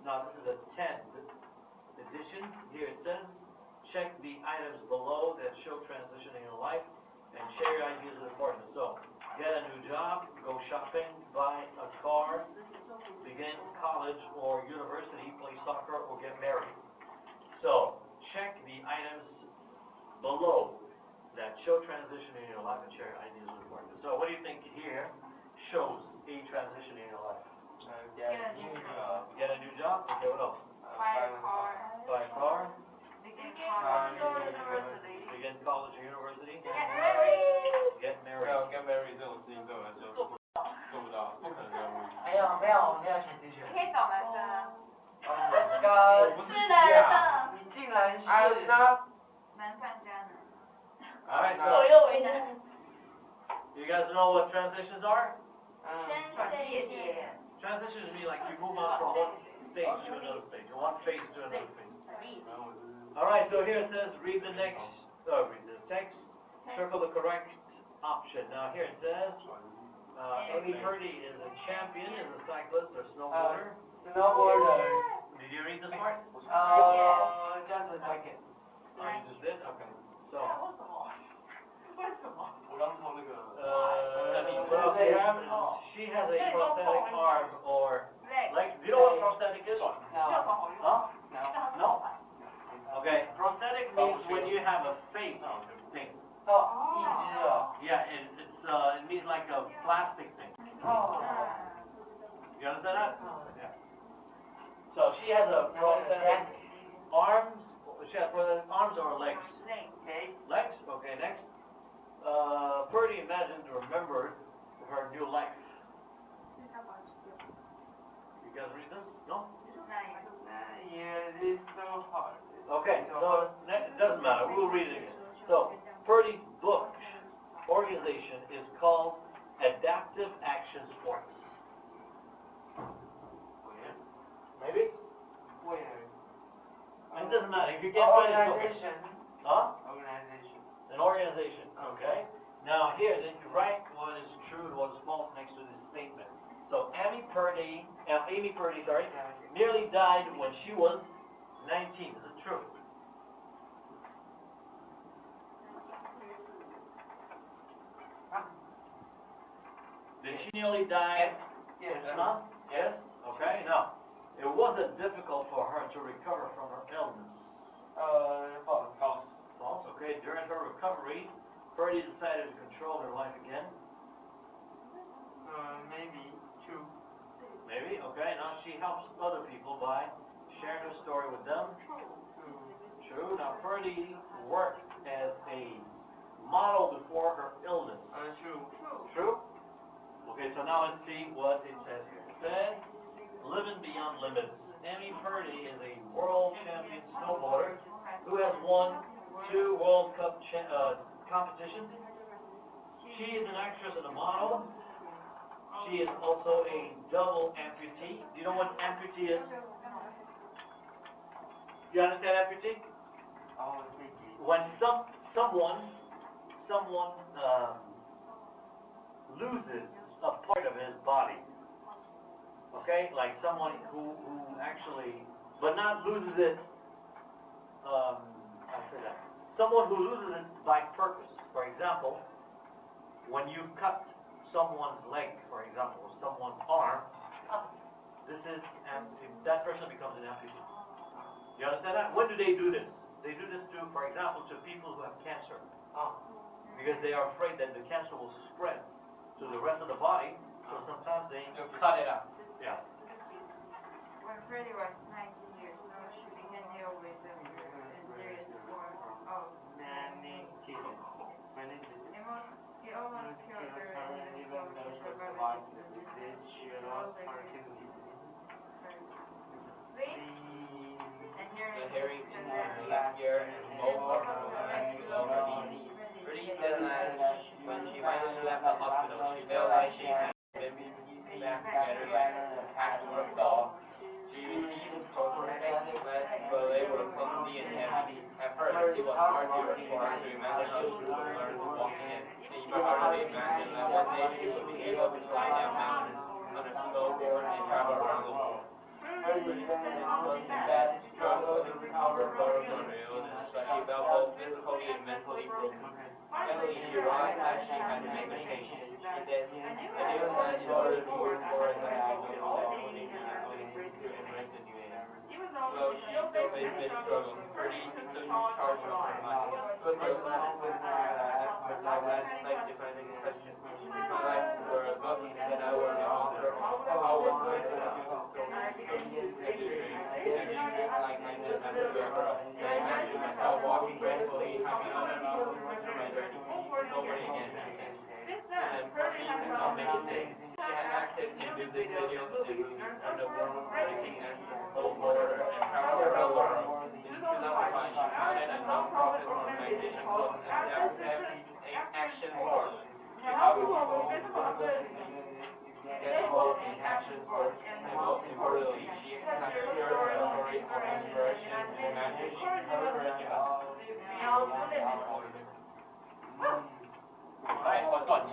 Now this is a 10th edition. Here it says, check the items below that show transition in your life and share your ideas with the partner. So, get a new job, go shopping, buy a car, begin college or university, play soccer, or get married. So, check the items below that show transition in your life and share your ideas with the partner. So, what do you think here shows a transition in your life? Get a new job. Get a new job? Okay, what else? Buy a car. Buy a car, Begin college or university. begin college or university, Get married. get married. 跟 Mary 这种事情对我来说做不到，不可能任务。没有选择权。你可以找男生啊。我不是是男的，你竟然是难上加难。All right, 左 so 右为难。 you guys know what transitions are? 转捩点。 Transitions mean like you move on from one stage to another stage, one phase to another phase. All right, so here it says read the next, read the text, circle the correct option. Now here it says, Amy Purdy is a champion, is a cyclist or snowboarder. snowboarder. Did you read this part? Just a second. Oh, you just did? Okay. So, 我刚从那个 well, she has a prosthetic arm or leg. Do you know what prosthetic is? Huh? No? Okay, prosthetic means when you have a face thing. Yeah, it means like a plastic thing. You understand that? Yeah. So she has a prosthetic arms. She has prosthetic arms or legs? Legs? Okay, next. Purdy imagined remembered her new life. You guys read this? No? Yeah, it's so hard. Okay, so it doesn't matter. We'll read it again. So, Purdy's book organization is called Adaptive Action Sports. Maybe? Where? It doesn't matter. If you can't find it, it's okay. Organization. Huh? Organization. An organization. Okay. Now here, then you write what is true and what is false next to this statement. So Amy Purdy, nearly died when she was 19. Is it true? Did she nearly die? Yes. Huh? Yes. Okay. Now, it wasn't difficult for her to recover from her illness. False. False. Okay. During her recovery, Purdy decided to control her life again. Maybe true. Maybe. Okay. Now she helps other people by sharing her story with them. True. Now Purdy worked as a model before her illness. True. True. Okay. So now let's see what it says here. It says, "Living beyond limits." Amy Purdy is a world champion snowboarder who has won 2 World Cup competitions. She is an actress and a model. She is also a double amputee. Do you know what amputee is? You understand amputee? When someone loses a part of his body. Okay, like someone who actually, but not loses it. How to say that? Someone who loses it by purpose. For example, when you cut someone's leg, for example, or someone's arm, that person becomes an amputee. You understand that? When do they do this? They do this to, for example, to people who have cancer. Because they are afraid that the cancer will spread to the rest of the body, so sometimes they cut it out. Yeah. When Freddie was 19 years old, she began deal with the serious form of meningitis. it almost killed her and Even before those she who survived survive the the disease. disease, she lost her kidney. And here The is hearing the in her left ear and both of her legs lower knee. Pretty thin as when she finally left the hospital, she felt like she had been back together like a patchwork doll. She received prosthetic legs, but they were clumsy and heavy. At first, it was hard for her to imagine how she would learn to walk again. It even hard to imagine that one day she would be able to slide down mountains on a snowboard and travel around the world. It was a bad struggle to recover from her illness, but she felt both physically and mentally broken. Finally, she realized that she had to make a change. She said, "I knew that in order to move forward, I had to know that only me could embrace the new era." Well, she still faced this struggle. Freddie took charge of her life. But my life like different questions. If my life were a book, then I were the author of how was going to like my just as a girl. I imagine myself walking gracefully, happy on the mountain through my journey, nobody again. And for me, so many things. She had acted in music videos and movies, and the world breaking and whole border and traveled around the world. In 2005, she founded a non-profit organization called Adaptive Action Force. She helped people get involved in action sports, and most importantly, she has shared her stories of inspiration and magic in her job. Right? 我断气。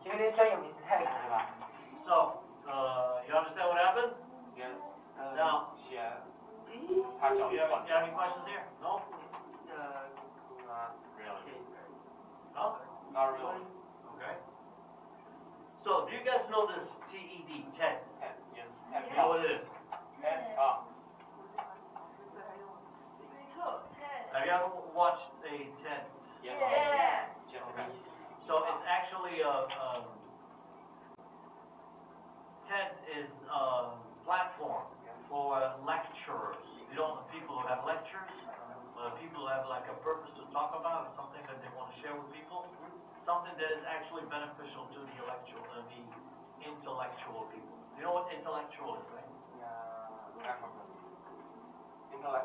其实专有名词太多了吧？ So, you understand what happened? Yes. Now, 先，他脚 you 断 have any questions here? No? Not really. No? Not really. Okay. So, do you guys know this TED, TED? Yes. You know what it is? Have you ever watched a TED? Yes. Japanese. So it's actually TED is a platform for lecturers. You know, people who have lectures, people who have like a purpose to talk about, or something that they want to share with people, something that is actually beneficial to the intellectual people. You know what intellectual is, right?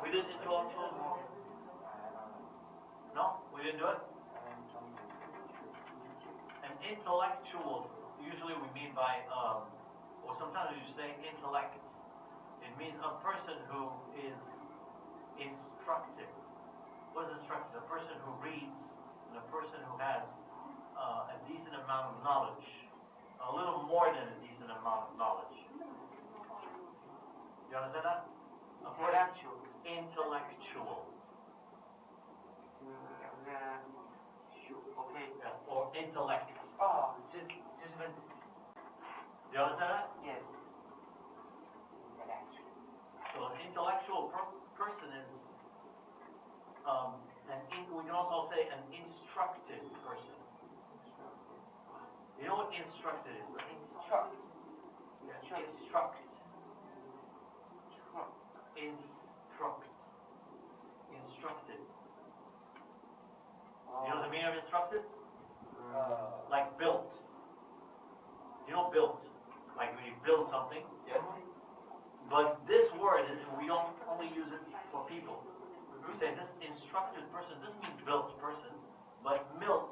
We did intellectual? No, we didn't do it. An intellectual, usually we mean by, or sometimes you say intellect. It means a person who is instructed. What is instructed? A person who reads, and a person who has a decent amount of knowledge, a little more than a decent amount of knowledge. You understand that? Intellectual. Okay. Yeah, or intellect. Oh, just when. You understand that? Yes. So an intellectual person is, we can also say an instructed person. You know what instructed is, right? Instruct. Instruct. Instructed. You know the meaning of instructed? Like built. You know built. Like when you build something. Yes. But this word, we don't only use it for people. We say this instructed person, this means built person, but built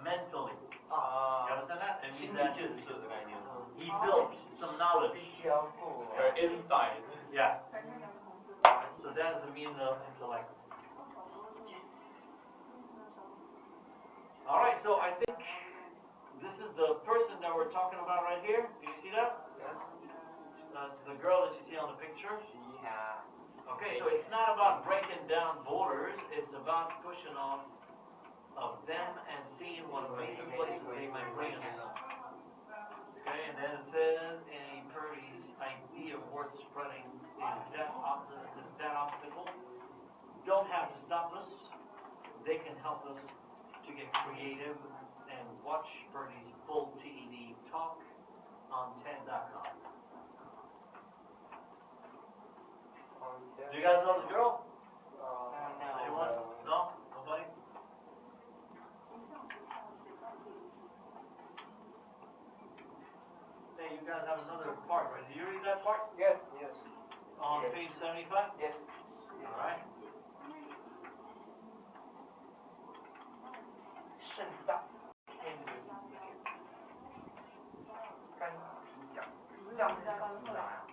mentally. You understand that? It means that he built some knowledge. Inside. Yeah. So that is the meaning of intellect. All right, so I think this is the person that we're talking about right here. Do you see that? Yes. The girl that you see on the picture. Okay, so it's not about breaking down borders. It's about pushing off of them and seeing what amazing places they might bring us. Okay, and then it says, any Purdy's idea worth spreading is that obstacle don't have to stop us. They can help us to get creative and watch Purdy's full TED talk on TED.com. Do you guys know this girl? Anyone? No? Nobody? Hey, you guys have another part, right? Did you read that part? Yes, yes. On page 75? Yes. All right. 盛大天伦干皮奖，这样子搞出来啊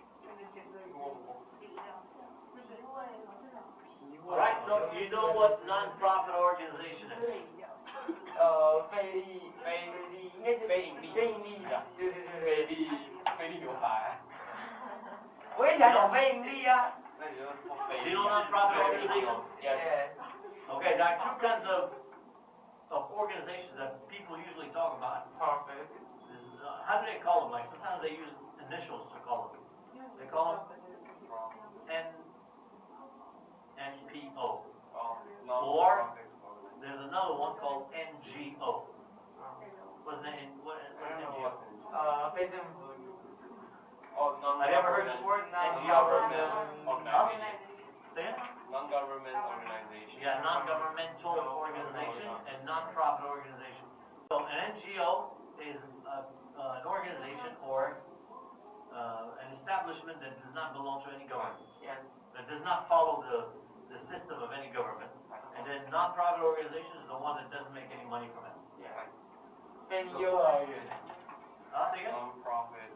？All right, so you know what non-profit organization is? 应该是非盈利的，对对对对，菲力牛排。我也想讲非盈利啊。那你就说菲 Do 力。 you know non-profit organization? Yes. Okay, there are two kinds of organizations that people usually talk about. Profit. How do they call them? Like sometimes they use initials to call them. They call them NPO. Or there's another one called NGO. What's the NGO? 非政府。 Have you ever heard this word? NGO? Huh? Say it? Non-government organization. Yeah, non-governmental organization and non-profit organization. So an NGO is an organization or an establishment that does not belong to any government. Yes. That does not follow the system of any government. And then non-profit organization is the one that doesn't make any money from it. Yeah. 非幼儿园。Say again? Non-profit.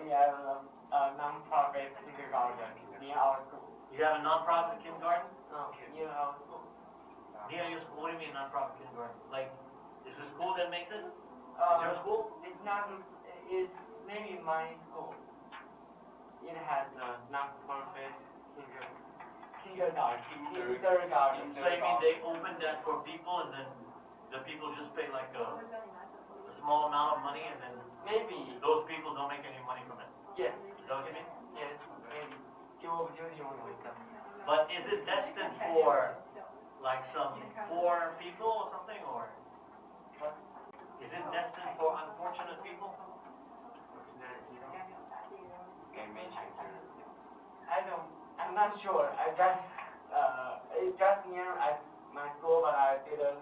We have a non-profit kindergarten near our school. You have a non-profit kindergarten? No, near our school. Near your school? What do you mean non-profit kindergarten? Like, is the school that makes it? Is your school? It's not. It's maybe my school. It has a non-profit kindergarten. So you mean they opened that for people and then the people just pay like a small amount of money and then Maybe. those people don't make any money from it? Yes. Is that what you mean? Yes. Maybe. But is it destined for like some poor people or something, or is it destined for unfortunate people? I'm not sure. I just it's just near at my school, but I didn't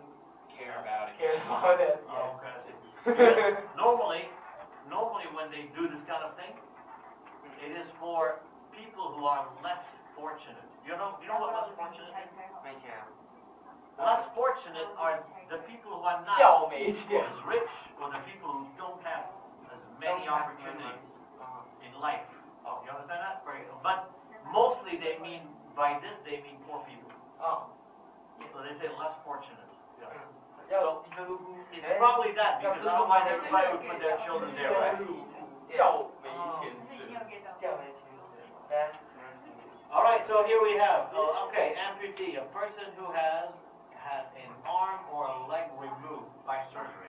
Care about it. care about it. Oh, okay. I see. Normally when they do this kind of thing, it is for people who are less fortunate. You know what less fortunate is? Less fortunate are the people who are not as rich or the people who don't have as many opportunities in life. You understand that? But mostly they mean, by this they mean poor people. Oh. So they say less fortunate. Yeah. So, it's probably that, because otherwise everybody would put their children there, right? Alright, so here we have, okay, amputee, a person who has had an arm or a leg removed by surgery.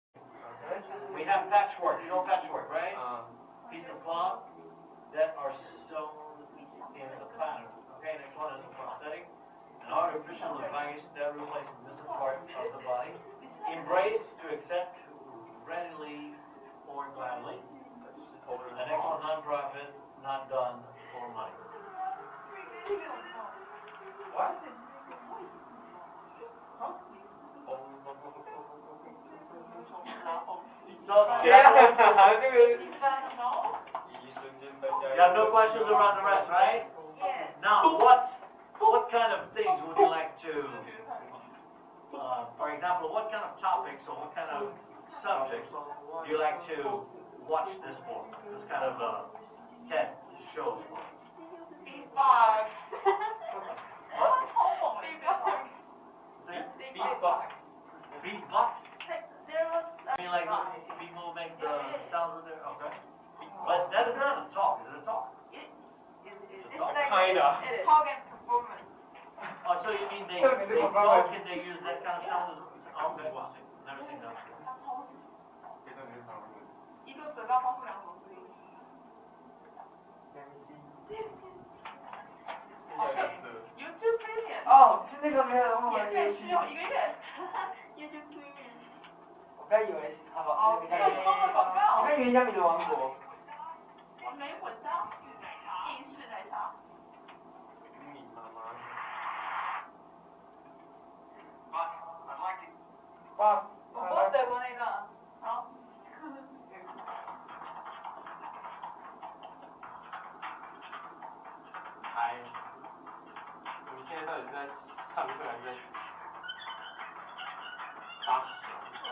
We have patchwork, you know patchwork, right? Piece of cloth that are sewn in a pattern. Okay, next one is a prosthetic, an artificial device that replaces missing part of the body. Embrace, to accept readily or gladly. The next one, non-profit, not done for money. What? So, you have no questions around the rest, right? Yes. Now, what kind of things would you like to, for example, what kind of topics or what kind of subjects do you like to watch this for? This kind of TED shows for? Beatbox. What? Beatbox. Beatbox? There was I mean, like people make the sounds of their, okay. But that is not a talk, is it a talk? It's talk. like Kinda. talk and performance. Oh, so you mean they talk and they use that kind of sound? Okay, well, never seen that. 非常非常。一个得到帮助两种声音。YouTube Premium。哦，是那个没有那么免费试用1个月。YouTube Premium。我刚以为是哦，这是中文广告。你看原香米的王国。没混搭。英式奶茶。米妈妈。哇。我德国那个。好。嗨，我们现在到底是在上课还是在发小？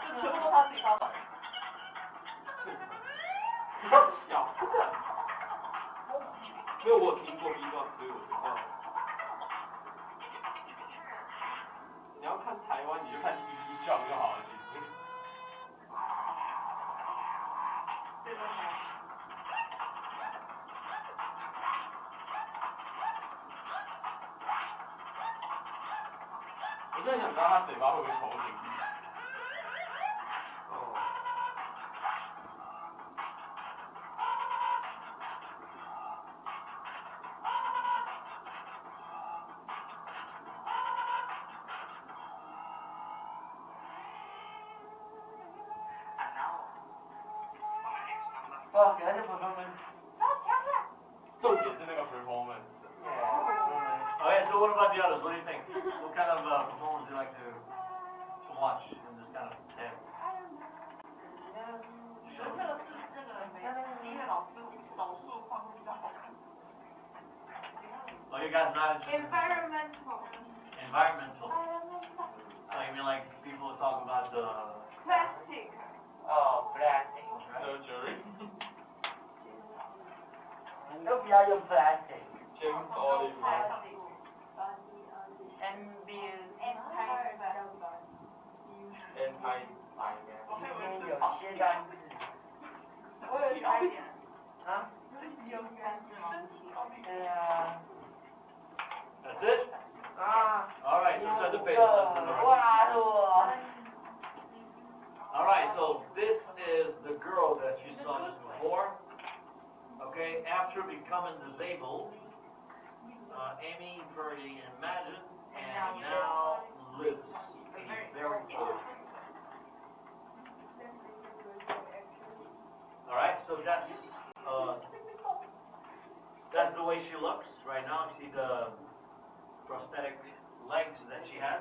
就全部都他自己发的。笑。因为我有听过 B-box， 所以我知道。你要看台湾，你就看 CD 撞就好了，其实。这个吗？我真的想知道他嘴巴会不会抽进去。哦。哇，给他些 performance。重点是那个 performance。Okay, so what about the others? What do you think? What kind of performance do you like to watch in this kind of thing? 那个是那个音乐老师手速放会比较好看。Oh, you guys not interested? Environmental. Environmental. So you mean like people talk about the Plastic. Oh, plastic. Surgery. 你都不要用 plastic。James Oliver.今天有些单词。我有差一点。啊？有单词吗？对啊。That's it? 啊。Alright, so set the page. 哇哦。Alright, so this is the girl that you saw just before. Okay, after becoming disabled, Amy, Purdy, and Madgen, and now Liz. Very cool. Alright, so that's the way she looks right now. See the prosthetic legs that she has.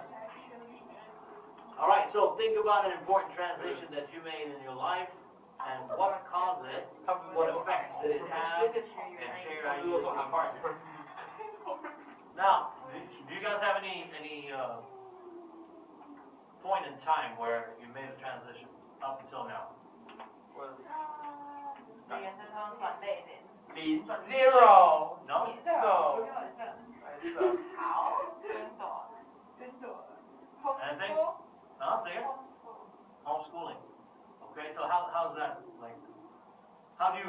Alright, so think about an important transition that you made in your life and what caused it, what effects did it have, and share your ideas with your partner. Now, do you guys have any point in time where you made a transition up until now? Zero. No? No. Anything? Huh? There? Homeschooling. Okay, so how's that like? How do you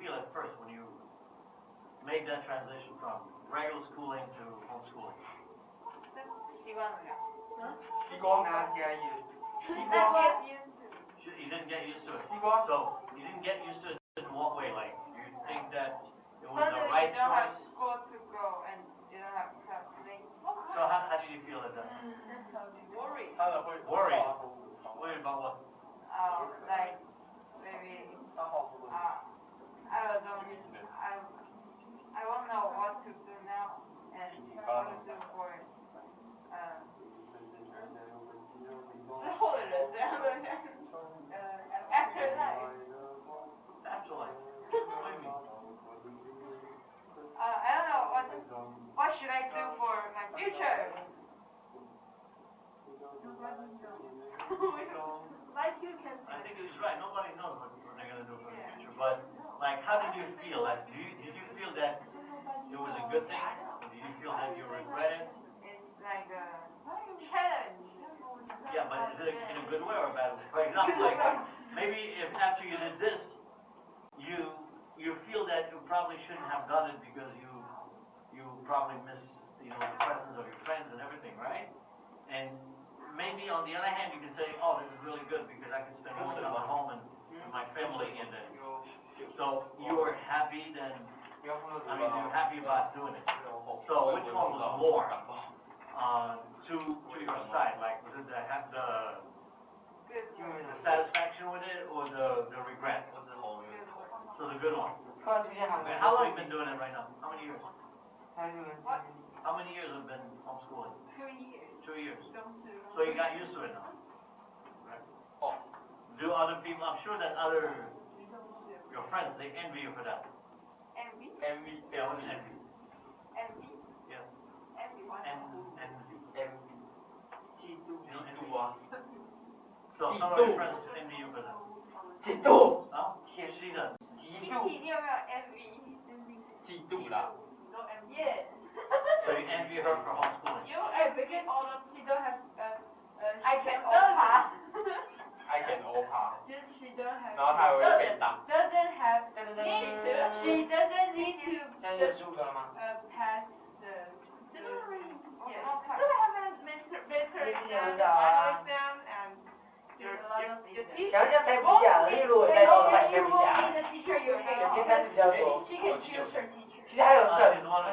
feel at first when you made that transition from regular schooling to homeschooling? 习惯了呀。西瓜。那加油。西瓜。You didn't get used to it. 西瓜。 So you didn't get used to it in what way? Like you think that it was But the you right don't have choice? school to go and you don't have class late. So how did you feel at that? Worry. 他的会 Worried. Worried about what? Like maybe I don't know. I won't know what to do now and what to do for之后的人这样的after life. Afterlife. What do you mean? I don't know what should I do for my future. Like you can. I think he's right. Nobody knows what they're gonna do for the future. But like, how did you feel? Like, did you feel that it was a good thing, or did you feel that you regret it? It's like a challenge. Yeah, but is it in a good way or a bad way? For example, like maybe if after you did this, you feel that you probably shouldn't have done it because you probably missed the presence of your friends and everything, right? And maybe on the other hand, you can say, oh, this is really good because I can spend more time at home and with my family and then, so you're happy then, I mean, you're happy about doing it. So which one was more, to your side, like, was it the satisfaction with it or the regret? So the good one. 突然之间还 And how long have you been doing it right now? How many years? 还是 How many years have been homeschooling? 2 years. 2 years. 都是。So you got used to it now, right? Oh. Do other people? I'm sure that other your friends they envy you for that. Envy? Yeah, what's envy? Envy? Yeah. Envy? Envy. 嫉妒 So some of your friends envy you for that. 嫉妒 Huh? She does. 嫉 Kiki, 妒 你有没有 envy? 嫉妒啦 No, yes. So you envy her for homeschooling. You because all of she don't have I can opa. I can opa， just she don't have 然后他还会被打。 doesn't have need to she doesn't need to 现在结束了吗？ pass the Yes. doesn't have a better exam, final exam and your teacher 讲讲才不讲，例如我在做才不讲， the teacher you hate 现在比较多， she can choose her teacher 其实还有剩，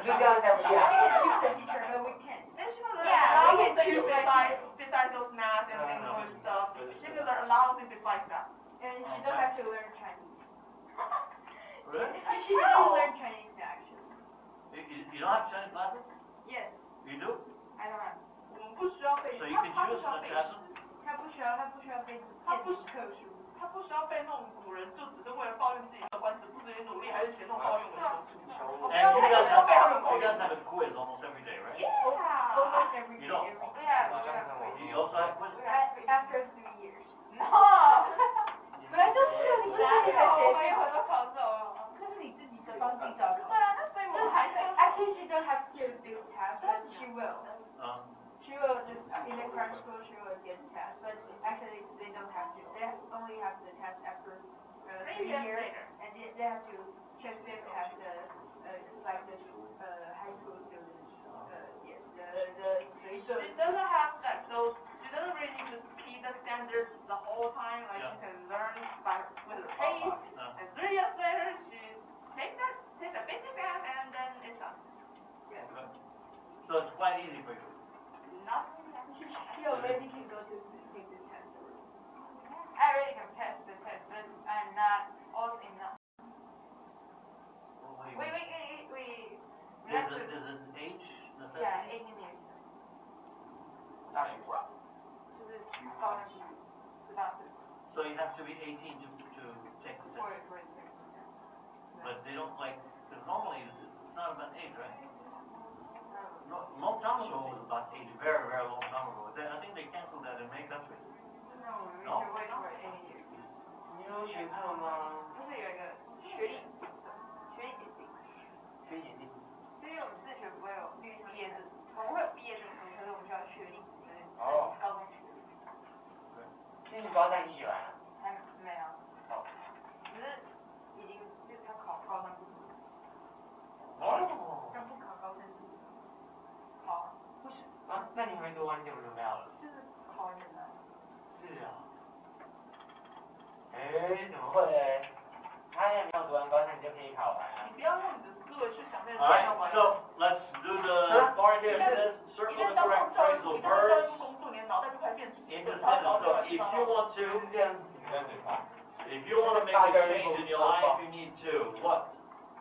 就这样才不 she 讲。 can choose the teacher but we can't Yeah, we can choose choose besides those math and English stuff she can learn a lot of things besides that and she don't have to learn Chinese Really? she doesn't learn Chinese actually You don't have Chinese classes? yes You do? I don't know. 我们不需要背 So you can choose the classes? 他不需要背他不课书他不需要背那种古人就只是为了抱怨自己的官职不自己努力还是写那种抱怨文书 And you guys have a quiz almost every day, right? Yeah. almost every You day don't? Yeah. You also have quiz? after 3 years No. 本来就是你不是自己在写我们有很多考试哦。那是你自己的帮自己找考对啊，那所以我们还是 actually she don't have to do test but she will she will just in the current school she will get test but actually they don't have to they only have the test after 3 years and they have to check them as like the high school students yes the She doesn't have that those. She doesn't really need to keep the standards the whole time. Like she can learn by with her pace. And 3 years later, she take the basic exam and then it's done. So it's quite easy for you. Not she already can go to take the test I really can pass the test, but I'm not old enough. We have to. There's an age necessity? Yeah, 18 years. 大学过，就是高中18岁。 So you have to be 18 to take the For test. for the But they don't like, because normally it's not about age, right? No, long time ago it was about age, very, very long time ago. I think they canceled that in many countries. No, we No? should wait for 18 years. 你有学课吗？就是有一个学历检定，学姐弟，因为我们自学不会有毕业证，我们会有毕业证书，可是我们需要学历，就是哦高中学历。那你高三你学完了？还没有，哦。只是已经就是他考高三不行，哦。但不考高三考不行，啊，那你还没读完你怎么准备好了？就是考很简单。是啊。哎，怎么会？他也没有读完高三，你就可以考完了。你不要用你的思维去想那些 Alright, 要不然 so let's do the part here that says 一 circle 旦 the 当 correct 教育， phrasal 一旦教 verbs 育工作，你的脑袋就开始变 into sentences. So if you want to, 这样子。你在嘴巴， if you want to make a change in your life, you need to what?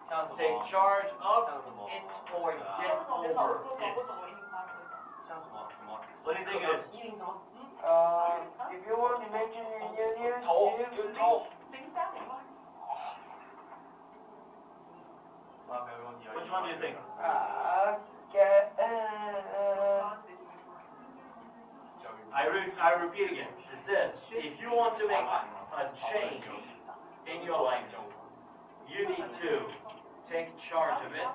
像什 Take 么？ charge of 像什么？ it or 这 get 是我的老师 over 说 it. 我怎么一定发挥。像什么什么？ What do you think it is? 101什么？if you want to make it in your new 头就是头。 03吗？ Which one do you think? get I repeat again. It says, if you want to make a change in your life, you need to take charge of it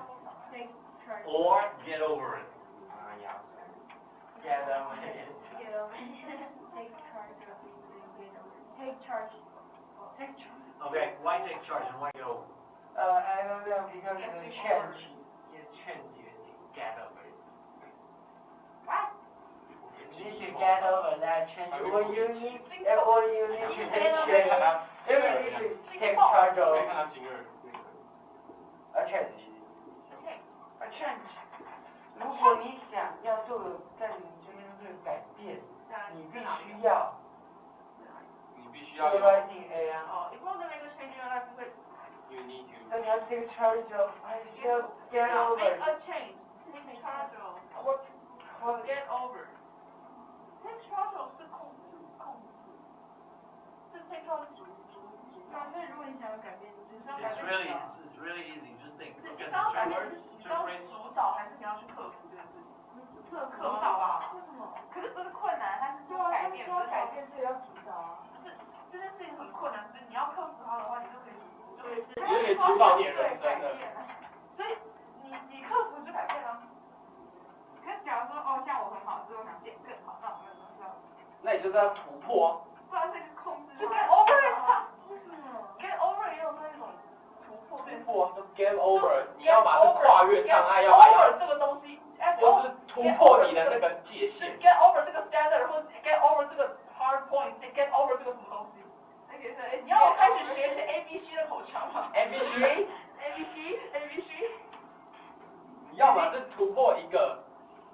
Take charge. or get over it. get over it. Get over. Take charge of it and get over. Take charge. Take charge. Okay, why take charge and why get over? I don't know because of the change. 也劝解你 get over it。 What? need to get over that change. Or you need to take change. You need to take charge 可以 of 看到今日 a change. A change. 如果你想要做的在你这边这个改变，你必须要。你必须要 The 有 right thing A 啊。哦，if you want to make a change in your life, you you need to 那你要 take charge of. I shall get over. make a change. Take charge of. What? Get over. Take charge of 是控制，是 take charge 主。对啊，所以如果你想要改变，你是要改 It's 变 really, 什么？ it's really easy, just think. 是 Look 你 at 是要 the 改 two 变， words, 你 two 要 phrases. 主导，还是你要去克服这件事情？主导吧。为什么？可是不是困难，它是说改变，不是改变，所以要主导啊。不是这件事情很困难，所以你要克服它的话，你就可以，你就可以主导你的人生了。所以你克服就改变了。可是假如说哦，像我很好，所以我想变更好，那我们就要，那你就是要突破。不然是控制。就 get over it，get over 也有那种突破变。突破就 get over， 你要么是跨越障碍，要么 over 这个东西，就是突破你的那个界限。 get over 这个 standard， 或者 get over 这个 hard point，get over 这个什么东西？你要开始学些 ABC 的口腔吗 ABC 你要么是突破一个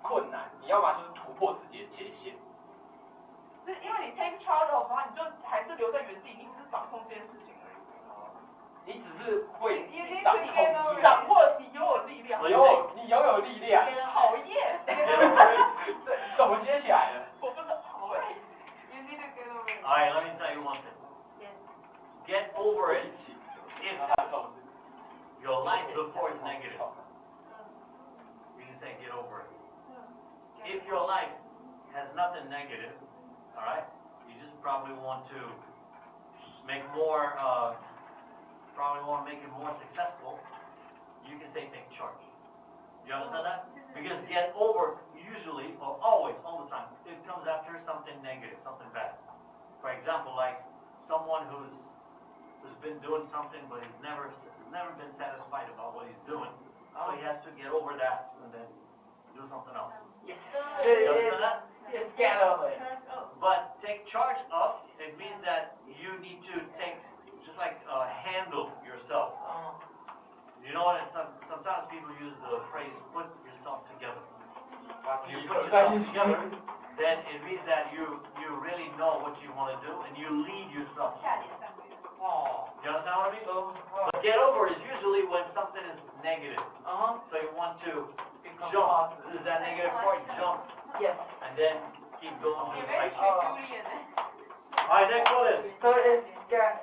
困难，你要么就是突破自己的界限。是因为你 take charge of 的话，你就还是留在原地，你只是掌控这件事情而已。你只是会你掌控力量，掌握你拥有力量。你拥有力量。讨厌。这怎么接起来的？我不知道。You need to get over it. All right, let me tell you one thing. Get over it if your life before is negative. You can say get over it. If your life has nothing negative, all right, you just probably want to make more, probably want to make it more successful. You can say take charge. You understand that? Because get over usually or always, all the time, it comes after something negative, something bad. For example, like someone who's been doing something but he's never been satisfied about what he's doing. So he has to get over that and then do something else. Yes. You understand that? Just get over it. But take charge of, it means that you need to take, just like handle yourself. You know what? Sometimes people use the phrase put yourself together. You put yourself together, then it means that you really know what you want to do and you lead yourself. You understand what I mean? But get over is usually when something is negative. So you want to jump. This is that negative part, jump. Yes. And then keep going to the right shape. Julian. Alright, next one is. So it's get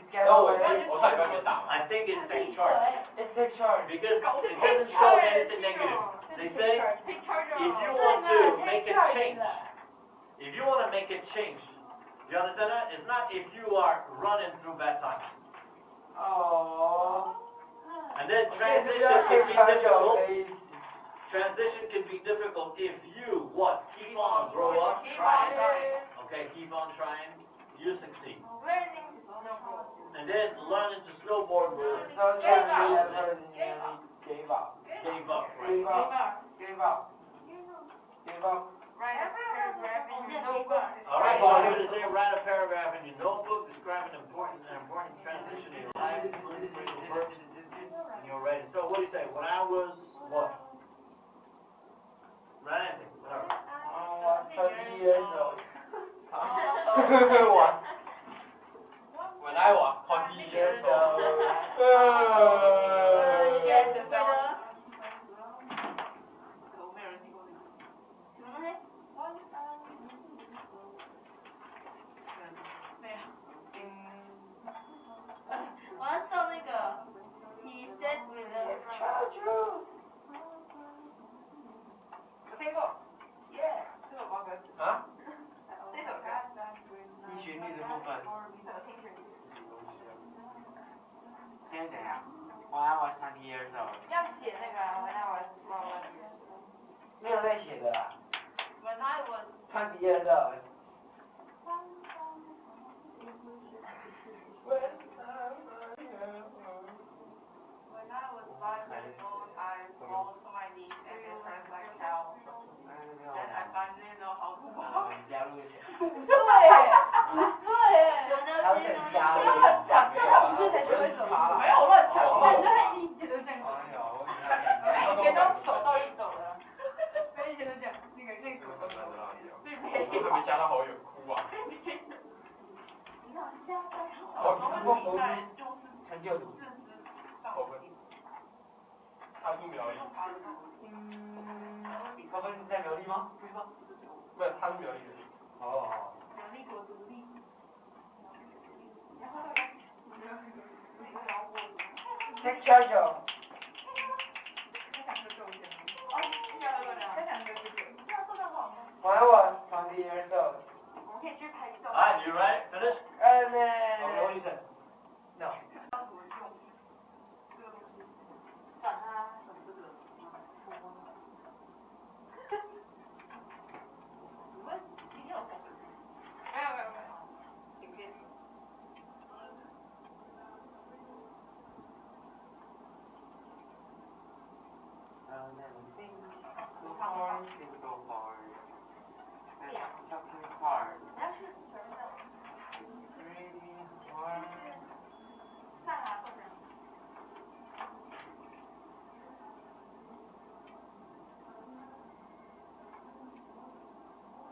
然后 over 我 it. 上礼拜没打。 I think it's take charge. It's take charge. Because it doesn't show anything negative. They say if you want to make a change, if you want to make a change, you understand that? It's not if you are running through bad times. Oh. And then transition can be difficult. Transition can be difficult if you what? Keep on, grow up, trying. Okay, keep on trying. You succeed. And then learning to snowboard with So never nearly gave up. gave up, right? Gave up. Gave up. Gave up. All right, so I'm going to say write a paragraph in your notebook describing an important transition in your life, and you're ready. So what do you say? When I was what? Write anything, whatever. Oh, 30 years old. What? When I was 20 years old. Huh? 依循律的部分。现在怎样？When I was 20 years old。要写那个啊，when I was 没有在写的啦。 when I was 20 years old. when I was 5 years old, I rolled to my knees and it hurt like hell. Then I finally 成就读。他住苗栗。宝宝你在苗栗吗？不是吗？没有，他是苗栗人。哦。苗栗国独立。然后Take charge of. 他想喝豆浆。哦，你想喝豆浆？他想喝这个。这样豆浆好喝。When I was 20 years old. 我们可以去拍照。Alright, you ready? Finish? What you said? No. 把它从这个你们今天有风？没有。影片。I'll never think so hard, think so hard. I'm talking hard. 你要去什么的？ Really hard. 上啊，或者。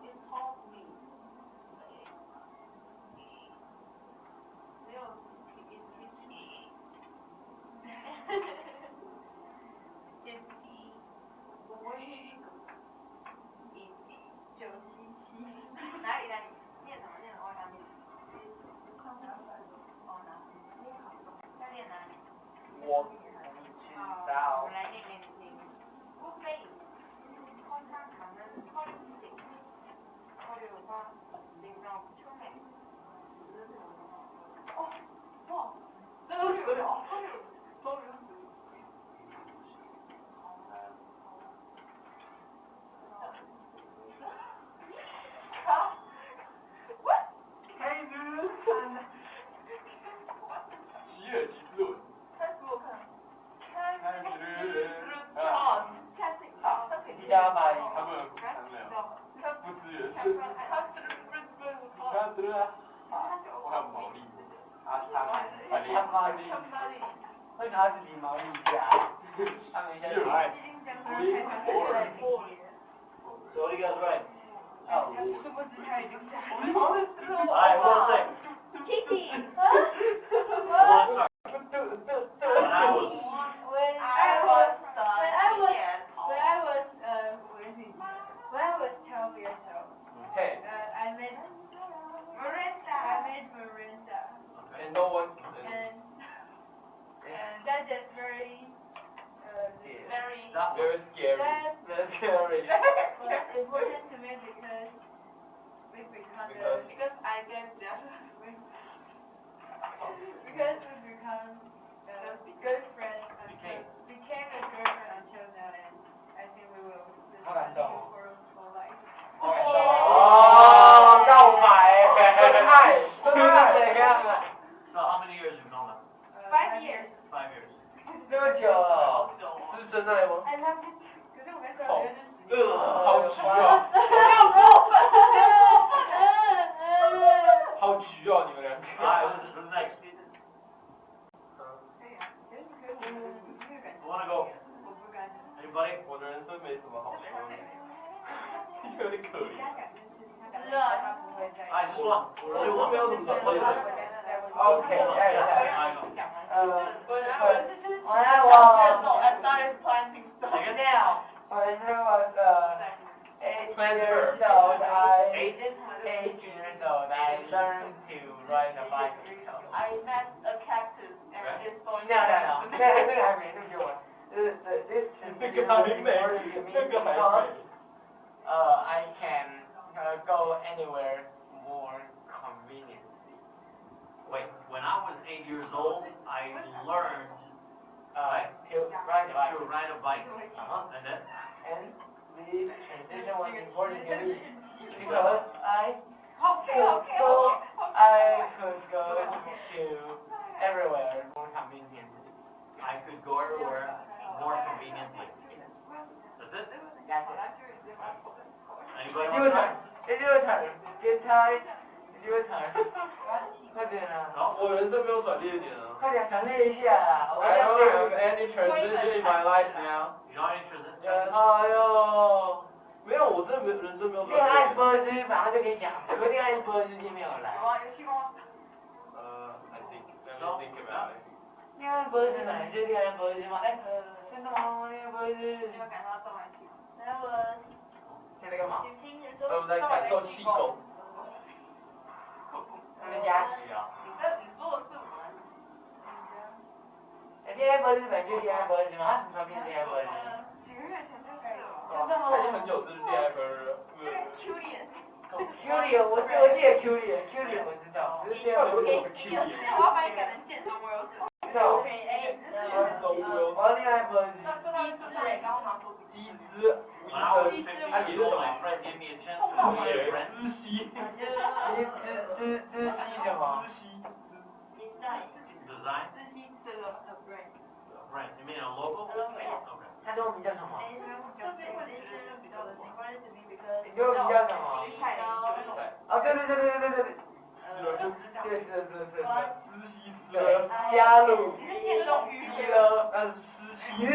It calls me. 没有 it teach me. 哪里？念什么？我想念。在念哪里？我不知道。我们来念给你听。乌飞，空山강은 허리띠, 허리와 능력 총회. 와, 서류. Hey dude. 吉尔吉斯文。开始我看。开始。加白。他们没有。不支援。我还有毛利。会拿自己毛利价。他们现在。So what do you guys write? 殊不知他已经下。Alright, one thing. Kitty. One start. When I was When I was 12 years old, Hey. I met Miranda. And no one. And that is very That Very scary. That's scary. important to me because we become because I guess because we become good friends became a girlfriend until now, and I think we will continue for life. 哦，告白，真爱，真爱怎样啊？ So how many years you known them? 5 years. 5 years. 这么久了，这是真爱吗？ I love it. 可是我跟小学是好橘哦。好橘哦，你们两个。Alright, who's next? I wanna go. Anybody? 我的人生没什么好说的。有点可怜。I just one. 我没有什么转变。OK，When I started planting stuff. Now, when I was 8 years old, I learned to ride a bicycle. I met a cactus and it started. No. 那个还没，那个我。This is important to me because I can go anywhere more conveniently. Wait, when I was 8 years old, I learned To ride a bike. to ride a bike. And then? And this transition was important to me because I could go to everywhere more conveniently. I could go everywhere more conveniently. That's it? That's it. Anybody It's want your to try? turn. It's your turn. Get tired. It's your turn. 快点啊！ No? 我人生没有转捩点啊。快点强烈一下啊！我 I 要 don't have any transition in my life now. You don't interest? 哎呦，没有，我真的没有人生没有转恋爱捩点。波是马上就可以讲，有个恋爱波就是没有来。I think. to think about it. 你看脖子哪些天然脖子吗？哎，真的吗？你看脖子。没有感受到动脉气。That was 现在干嘛？ 15 years old. 他们在感受气功。在压息啊。你说的是我。哎，天然脖子是本去天然脖子吗？你说变天然脖子？几个月前就是了。真的吗？他已经很久是恋爱分了。Q 脸。Q 脸，我记得 Q 脸我知道，只是天然脖子。我要把你改成健身 Wilson。OK，我恋爱脖子。刚刚拿手机。鸡汁。When I was 15 years old, my friend gave me a chance to be a friend. 知悉什么？ Design? 知悉这个 brand。 Brand. You mean a logo? Okay. 他中文名叫什么？这边会觉得比较的习惯是你because 你中文名叫什么？哦，对。是，加入。你是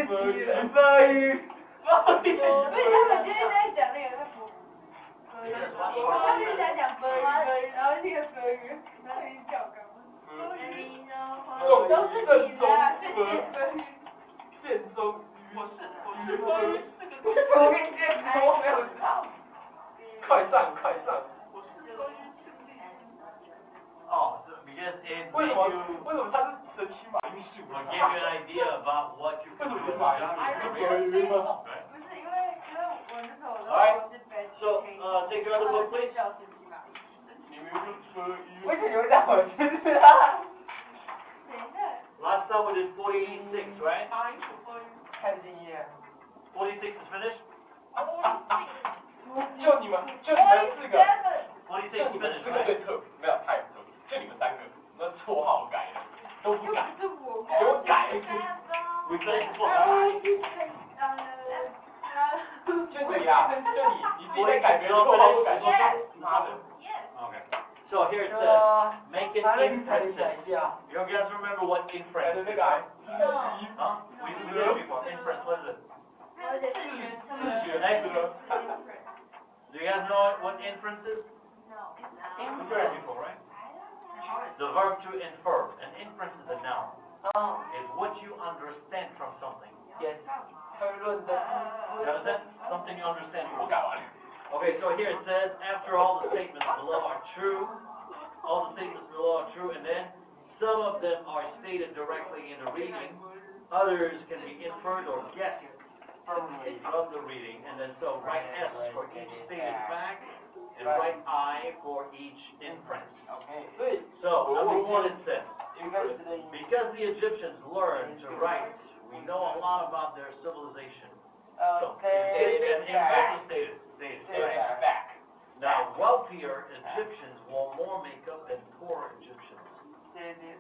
鲱鱼。所以他们今天在讲那个他们就在讲鲱鱼，然后那个鲱鱼，然后你叫干嘛？都是你的，片中我是鲱鱼4个字。我跟你讲，我没有唱。快上。我是鲱鱼4个字。Oh, so because it 为 gave 什么 you 他是神奇马铃薯 it gave you an idea about what you 为 could 什么 do 是 in 马 the 铃 job. 薯？ Right? 不是因为我那时候 Alright. 我是 So, take your other book, please. 叫神奇玛丽。你明明就鲱鱼。为什么你会让我知道？等一下。 Last time we did 46, right? 马铃薯鲱鱼。太敬业。 46 is finished? 就你们4个。 46 is 你们 finished, 4个 right? 最特别，没有太特别，就你们3个，那绰号改了，都不改，是我给我改。 We finished the book, right? 就你啊，你自己在改别人绰号不改，妈的。 Okay. So here it says, make an 你 inference. 想一下。 You guys remember what 改 inference 的 is? 那个癌。 Huh? We did it before. Inference, what is it? 自学那个。 Do you guys know what inference is? No. We did it before, right? The verb to infer. An inference is a noun. It's what you understand from something. Yes. 推论的。 You understand? Something you understand 我 from. 改完了。 Okay, so here it says, after all the statements below are true, all the statements below are true, and then some of them are stated directly in the reading, others can be inferred or guessed from the reading, and then so write S for each stated fact, and write I for each inference. Okay. So, number one it says, 应该是的。 because the Egyptians learned to write, we know a lot about their civilization. So, and inference is stated. Back. Now, wealthier Egyptians will more make up than poor Egyptians. Stated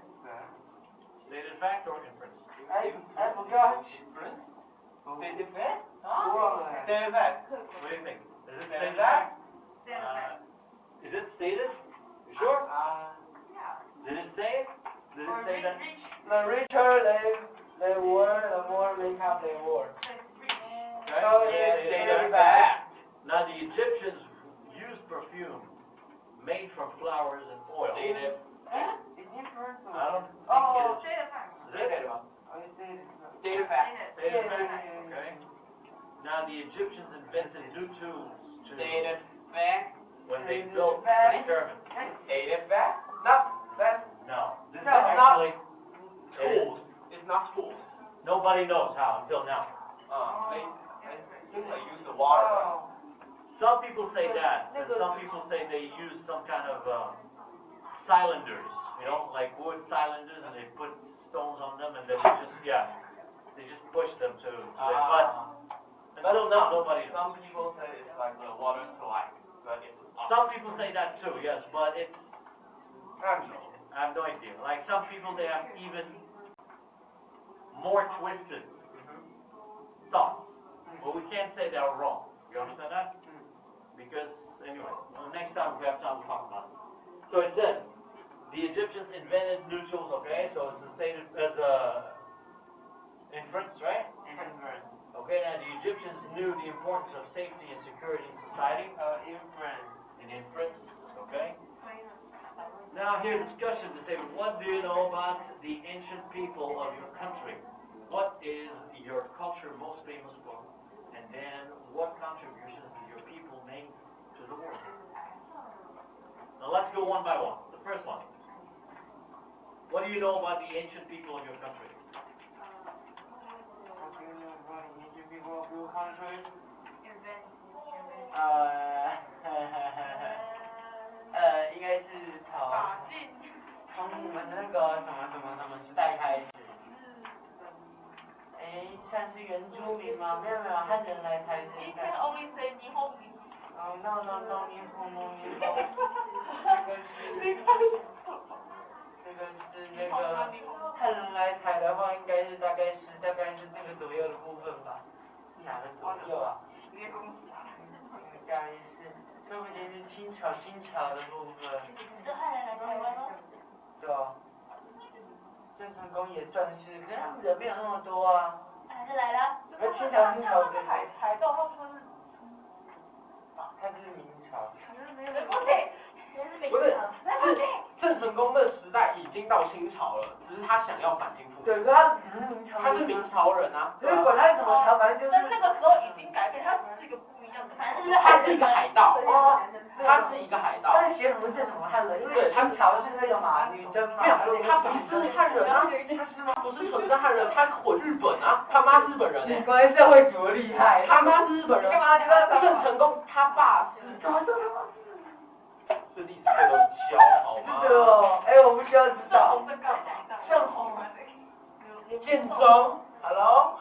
fact or inference? I forgot. Stated fact? 我忘了。 Stated fact. What do you think? Is it Stated stated fact? Is it stated? You sure? Yeah. Did it say it? Did it say that? The richer they were, the more makeup they wore. Okay. So Yeah, it's stated stated fact. Now, the Egyptians used perfume made from flowers and oil. Stated. It's different. I don't think Oh. it is. Stated fact. Stated. Stated Stated fact. Stated fact. Okay. Now, the Egyptians invented new tools to Stated fact. when they built the pyramids. Stated fact. Not that. No, this is No, not- actually Tools. It's not tools. nobody knows how until now. I think they use the water. Oh. Some people say that, and some people say they use some kind of cylinders, you know, like wood cylinders, and they put stones on them, and then they just push them to but until now nobody knows. Some people say it's like the water slide, but it's Some people say that too, yes, but it's I don't know. I have no idea. Like some people, they have even more twisted thoughts, but we can't say they're wrong. You understand that? Because anyway, next time we have time to talk about it. So it says the Egyptians invented new tools. Okay, so it's the same as inference, right? Inference. Okay, now the Egyptians knew the importance of safety and security in society. Inference. In inference, okay. Now here your discussion to say, what do you know about the ancient people of your country? What is your culture most famous for? And then, what contributions do your people make to the world? Now let's go one by one. The first one. What do you know about the ancient people of your country?应该是从你们那个什么时代开始。算是原住民吗？没有，汉人来台是。You can only say 霓虹民。Oh no，霓虹。这个是汉人来台的话，应该是大概是这个左右的部分吧。哪个左右啊？应该是，说不定是清朝的部分。这汉人来台湾吗？对啊。郑成功也算是，可是他们人没有那么多啊。还是来了。而清朝的海盗他说是。他是明朝。不是，郑成功的时代已经到清朝了，只是他想要反清复明。对，他只是明朝。他是明朝人啊。所以管他怎么朝，反正就是。但那个时候已经改变，他是一个不一样的。他是一个海盗。他是一个海盗。但是写什么是什么汉人，因为清朝是那个嘛，女真嘛。没有，他不是汉人啊。他是吗？不是纯正汉人，他混日本啊，他妈日本人哎。果然社会主义厉害。他妈是日本人。干嘛？郑成功他爸是。怎么说？这历史课都教好吗？是哦，我不需要知道。正红的。建中 ，Hello，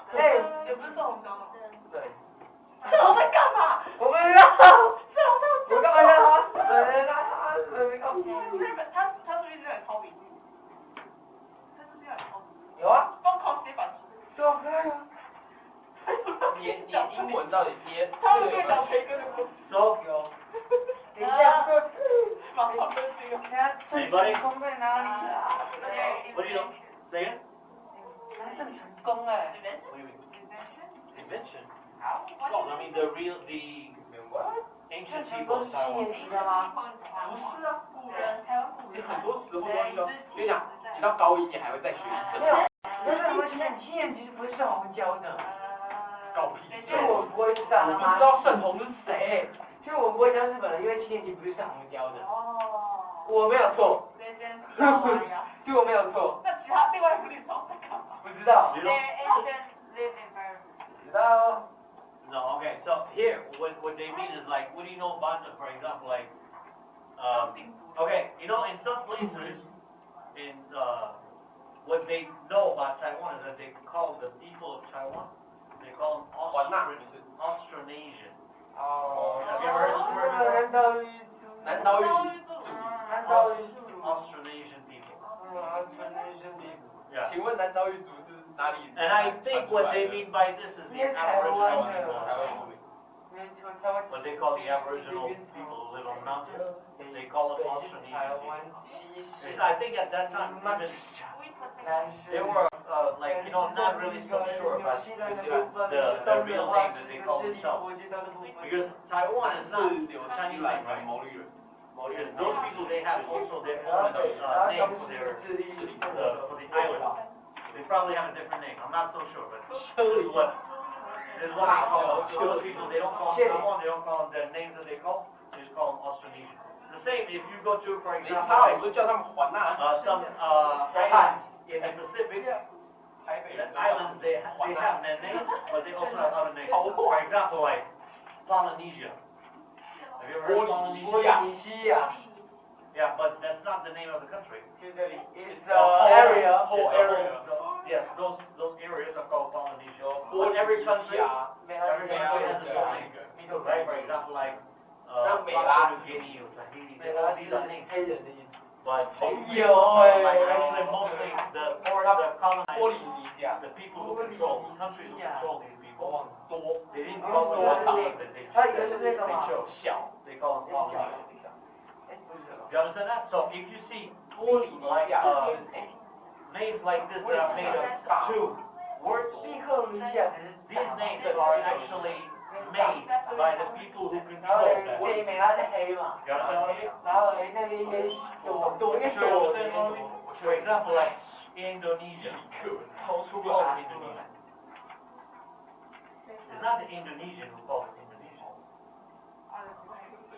也不是正红交吗？对。正红在干嘛？我不知道。正红在。我干嘛让他死？日本，他是不是日本抄笔？他是不是日本抄笔？有啊。疯狂写反书。对啊，可以啊。你英文到底憋？他们对讲培根的故事。So, 等一下，马上分析。anybody? 功在哪里啊？ What do you know? Say again? 郑成功哎。 What do you mean? Invention? Well, I mean the ancient people of 7Taiwan. 年级的吗？不是啊，古人，台湾古人。你很多时候都要，跟你讲，你到高一你还会再学一次。没有，那为什么7年级不是盛虹教的？搞屁！因为我不会上我不知道盛虹是谁。其实我不会教日本人，因为7年级不是盛虹教的。哦。我没有错。就我没有错。那其他另外一个地方在干嘛？不知道。You know?知道。 No, okay. So here, what they mean is like, what do you know about, for example, like, okay, you know, in some places, in what they know about Taiwan is that they call the people of Taiwan, they call them Austronesian. Oh. Have you ever heard this word before? 南岛语Austronesian people. Austronesian people. Yeah. 请问南岛语组是哪里？ And I think what they mean by this is the Aboriginal people. 没错，台湾。 What they call the Aboriginal people who live on the mountains, they call them Austronesian people. I think at that time, even they were like, you know, not really so sure about the real name that they call themselves. Because Taiwan is not Chinese like right? Because those people, they have also their own name for the island. They probably have a different name. I'm not so sure, but this is what they call those people. They don't call them Taiwan. They don't call them the names that they call. They just call them Austronesian. The same if you go to, for 没 example, 差， like, 我都叫他们还呐。 some islands in the Pacific. The islands they have their names, but they also have other names. For example, like Polynesia. Have you ever heard of Polynesia? Yeah, but that's not the name of the country. It's the area. Whole area. Yes, those areas are called Polynesia. But Every country, every country has its own name. Right? For example, like Papua New Guinea or Tahiti, all these are names. But actually mostly the colonizers, the people who control, the countries who control these people, they didn't call them names that they chose. They call them Polynesians. You understand that? So if you see like names like this that are made of two words, these names are actually made by the people who 然后 control 电 that. 影美它是黑嘛， You understand what I mean? 然后那个一些躲一个躲的那种， For example, like Indonesia. Who calls it Indonesia? It's not the Indonesian who calls it Indonesia.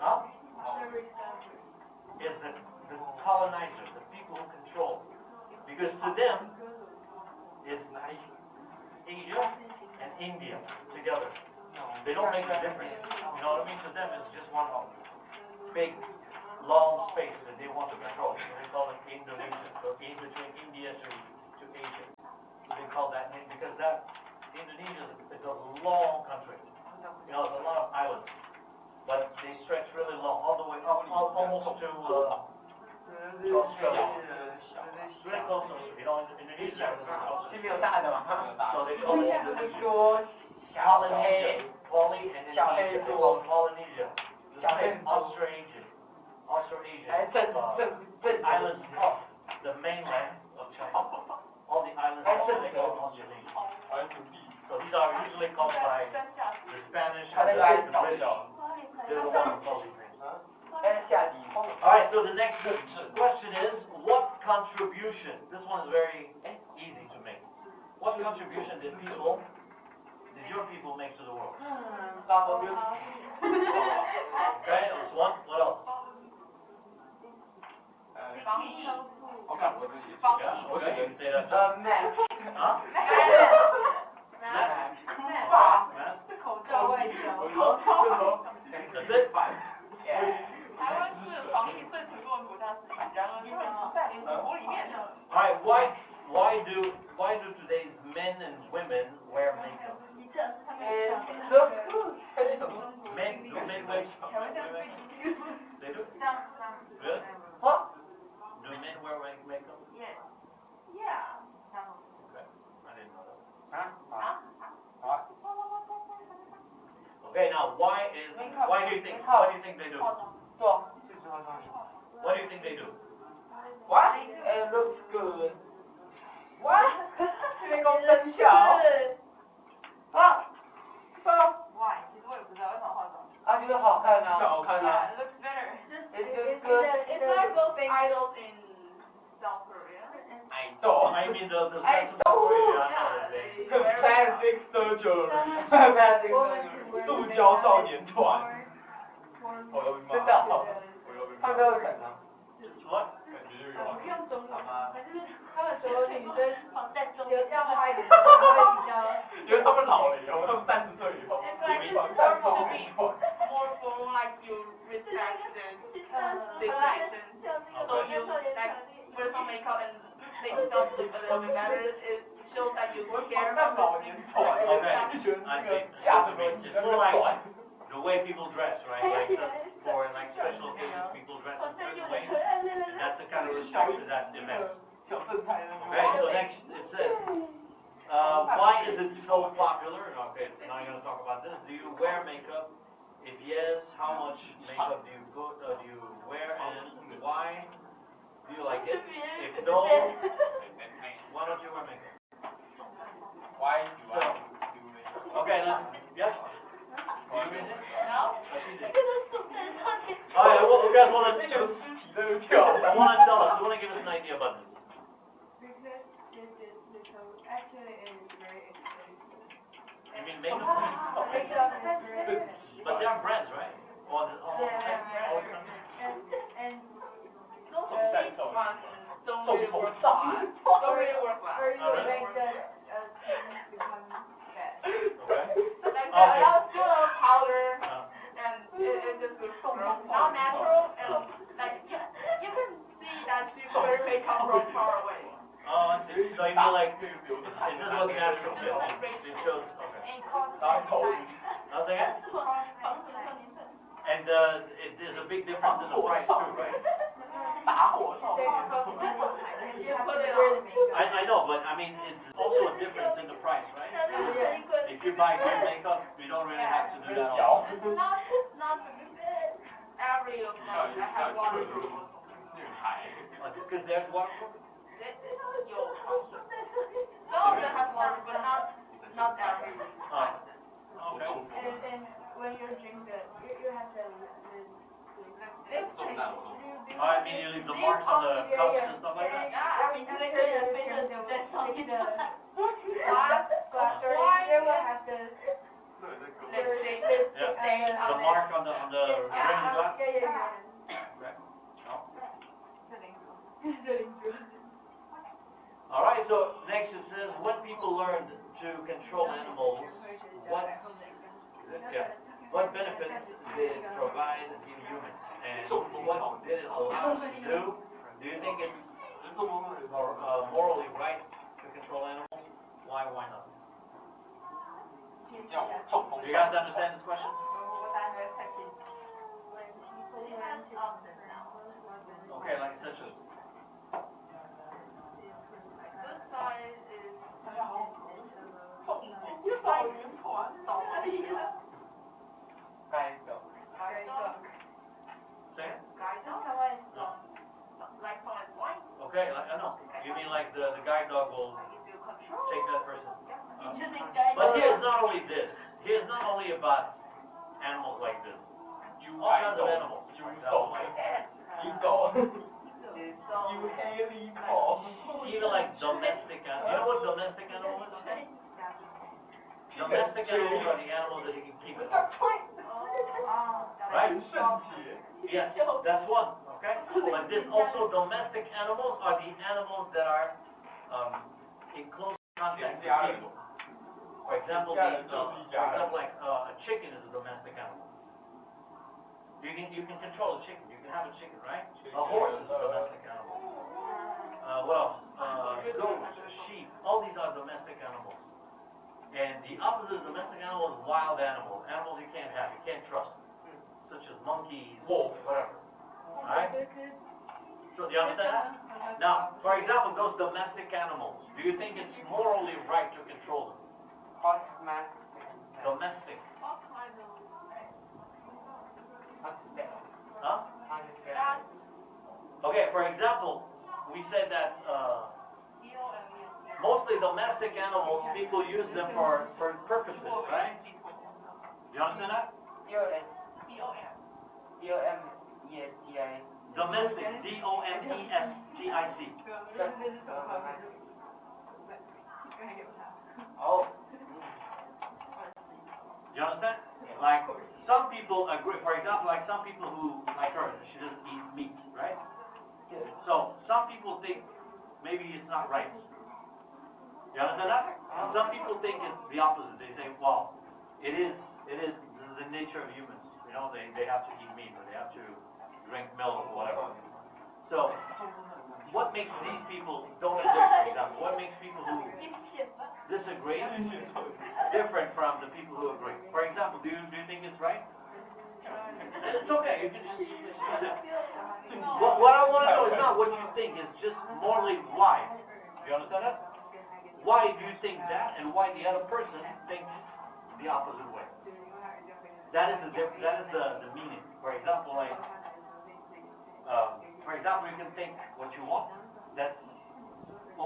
Huh? It's the colonizers, the people who control. Because to them, it's Asia and India together. They don't make a difference. You know what I mean? To them, it's just one big, long space that they want to control. So they call it Indonesia. So in between India to Asia. So they call that name because that Indonesia is a long country. You know, it's a lot of islands. But they stretch really long, all the way up, almost to Australia. Really close to, you know, Indonesia is close 是没有大的嘛， So they call it 就是 Indonesia. 说小黑 Poly and Indonesia. They call it Polynesia. The same Australasia. Australasia. 还正 Islands off the mainland of China. All the islands off they call Australasia. So these are usually called by the Spanish and the British. They're the ones who call these things. 但是下地， Alright, so the next question is, what contribution, this one is very easy to make. What contribution did your people make to the world? 拉风就 Okay, that's one. What else? 防疫， Yeah, okay, you can say that. ，map， Huh? map， Math? 口罩外交。 That's it? 台湾是防疫最成功的国家之一，然而却不在联合国里面。 Alright, why do today's men and women wear makeup? Men, do men wear They do? Really? Do men wear makeup? Yes. Okay, I didn't know that. Okay, now why do you think they do? 做 What do you think they do?，what？It looks good。What？这个真小。啊，说 Why？其实我也不知道为什么化妆。啊，就是好看啊。好看啊 Yeah, it looks better. It's just good. It's like those idols in South Korea. I mean the South Korea, I know that they. Plastic surgery， Plastic surgery 塑胶少年团，真的好，他们都有可能。 What? 不用中文，可是他们所有女生有这样花一点，会比较。因为他们老了以后，他们30岁以后， It's like 防 more 晒少 for 年团。 more for like you respect the civilization. So you like put some makeup and make yourself look a little bit better. It shows that you care 那 about 老 the 年 city. 团， Okay, 就觉得那 I 个 see. 价值 It's 观 more like the way people dress, right? Like for like special occasions, people dress a certain way, and that's the kind of respect to that event. 小正太那 Okay, so next it says, why is it so popular? Okay, now I'm going to talk about this. Do you wear makeup? If yes, how much makeup do you wear, and why do you like it? If no, why don't you wear makeup? Why do I do makeup? Okay, then, yes. No? All right, well, you guys want 那 to? 个尸体在那跳。 I want to tell us. I want to give us an idea about this. Because the code actually is very expensive. You mean makeup? But they are brands, right? Or the, all And Those cheap ones don't really work hard. Don't really work well. or you make the things become bad. Okay. Like a lot of still a lot of powder and it just looks gross. Not natural and like you can see that she's wearing makeup from far away. Oh, I see. So you mean like it just looks natural? It shows. Okay. And cost Nothing else? And there's a big difference in the price too, right? 打火少年团。 You put it on. I know, but I mean it's also a difference in the price, right? If you buy good makeup, you don't really have to do that. all the time. Not every of them I have waterproof. 女孩。 Because there's waterproof. Some of them have waterproof, but not every. And when you drink you have to I mean, you leave the marks on the cups and stuff like that? They will have the Yeah, the mark on the rim of the glass? Yeah. Okay. No. All right, so next it says, when people learned to control animals, what benefits did it provide in humans? And what did it allow us to do? Do you think it's morally right to control animals? Why not? Do you guys understand this question? Okay, like such as. Say it? No. Okay, like, I know. You mean like the guide dog will take that person? But here's not only this. Here's not only about animals like this. All kinds of animals. Even like domestic animals. You know what domestic animal is? Domestic animals are the animals that you can keep at home. Right? Yes, that's one. Okay? But there's also domestic animals are the animals that are in close contact with people. For example, like a chicken is a domestic animal. You can control a chicken. You can have a chicken, right? A horse is a domestic animal. What else? Goats, sheep. All these are domestic animals. And the opposite of domestic animal is wild animals. Animals you can't have, you can't trust. Such as monkeys, wolves, whatever. Alright? So do you understand that? Now, for example, those domestic animals, do you think it's morally right to control them? Domestic. Huh? Okay, for example, we said that mostly domestic animals, people use them for purposes, right? You understand that? Domestic, D-O-M-E-S-T-I-C. Oh. You understand? Like, some people agree, for example, like some people who, like her, she doesn't eat meat, right? So, some people think maybe it's not right. You understand that? And some people think it's the opposite. They say, well, it is the nature of humans. You know, they have to eat meat or they have to drink milk or whatever. So, what makes these people don't agree, for example? What makes people who disagree different from the people who agree? For example, do you think it's right? It's okay. You can what I want to know is not what you think, it's just morally why. You understand that? Why do you think that, and why the other person thinks the opposite way? That is the meaning. For example, like you can think what you want. That's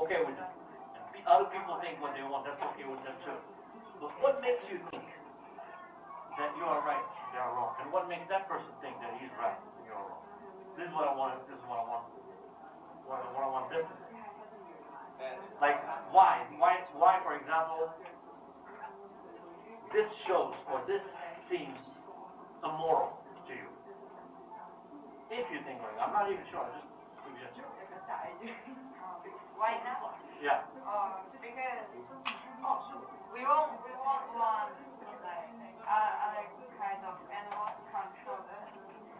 okay with you. And other people think what they want. That's okay with them too. But what makes you think that you are right, they are wrong, and what makes that person think that he's right and you're wrong? This is what I want. What I want different. Like why, for example, this shows or this seems immoral to you. If you think like, I'm not even sure. I just suggest. Why not? Yeah. Because we won't want other kind of animals to control them.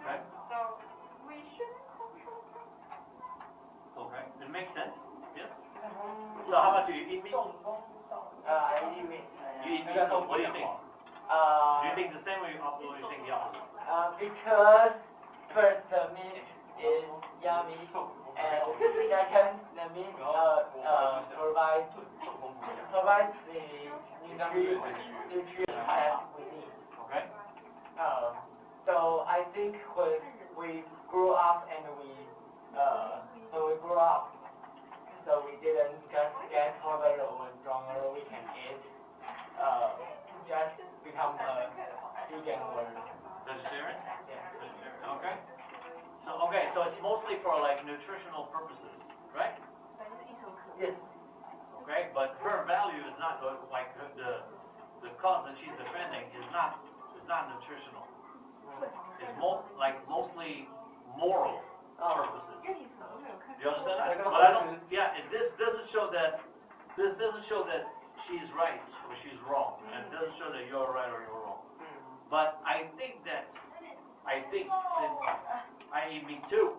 Okay. So we shouldn't control them. Okay. It makes sense. Yes. So how about you? You eat meat? I eat meat. You eat meat. So what do you think? Do you think the same or do you think the opposite? Because first the meat is yummy, and second the meat provides the nutrients that we need. Okay. So I think when we grew up, so we didn't just get taller or stronger, we can eat just become you can learn. Vegetarian? Yeah. Vegetarian, okay. So it's mostly for like nutritional purposes, right? Yes. Okay, but her value is not like the cause that she's defending is not nutritional. It's mostly moral purposes. You understand that? But I don't. Yeah, this doesn't show that she's right or she's wrong, and it doesn't show that you're right or you're wrong. But I think since i.e. me too,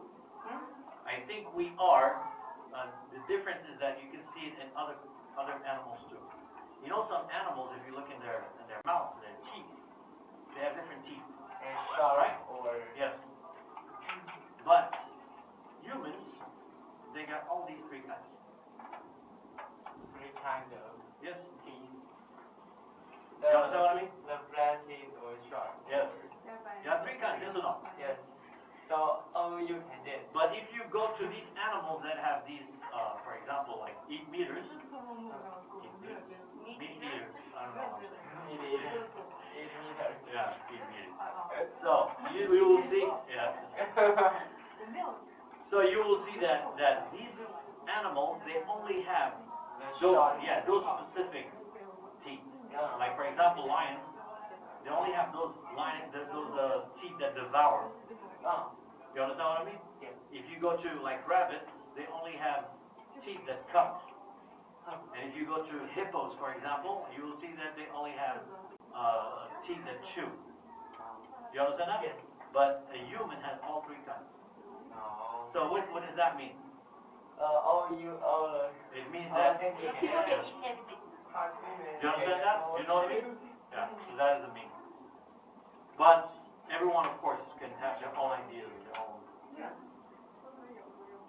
I think we are. The difference is that you can see it in other animals too. You know, some animals, if you look in their mouth, their teeth, they have different teeth. And sharp Right? or Yes. But humans, they got all these three kinds. three kind of Yes. teeth. You understand what I mean? The flat teeth or sharp. Yes. You have three kinds, yes or no? Yes. So only you can get. But if you go to these animals that have these, for example, like meat eaters, I don't know how to say. It is meter. Yeah, meat eaters. So you will see, yeah. So you will see that these animals, they only have those specific teeth. Like for example, lions, they only have those teeth that devour. You understand what I mean? Yeah. If you go to like rabbits, they only have teeth that cut. And if you go to hippos, for example, you will see that they only have teeth that chew. You understand that? Yes. But a human has all three kinds. No. So what does that mean? It means that. You understand that? You know what I mean? Yeah. So that is the meaning. But everyone, of course, can have their own ideas, their own.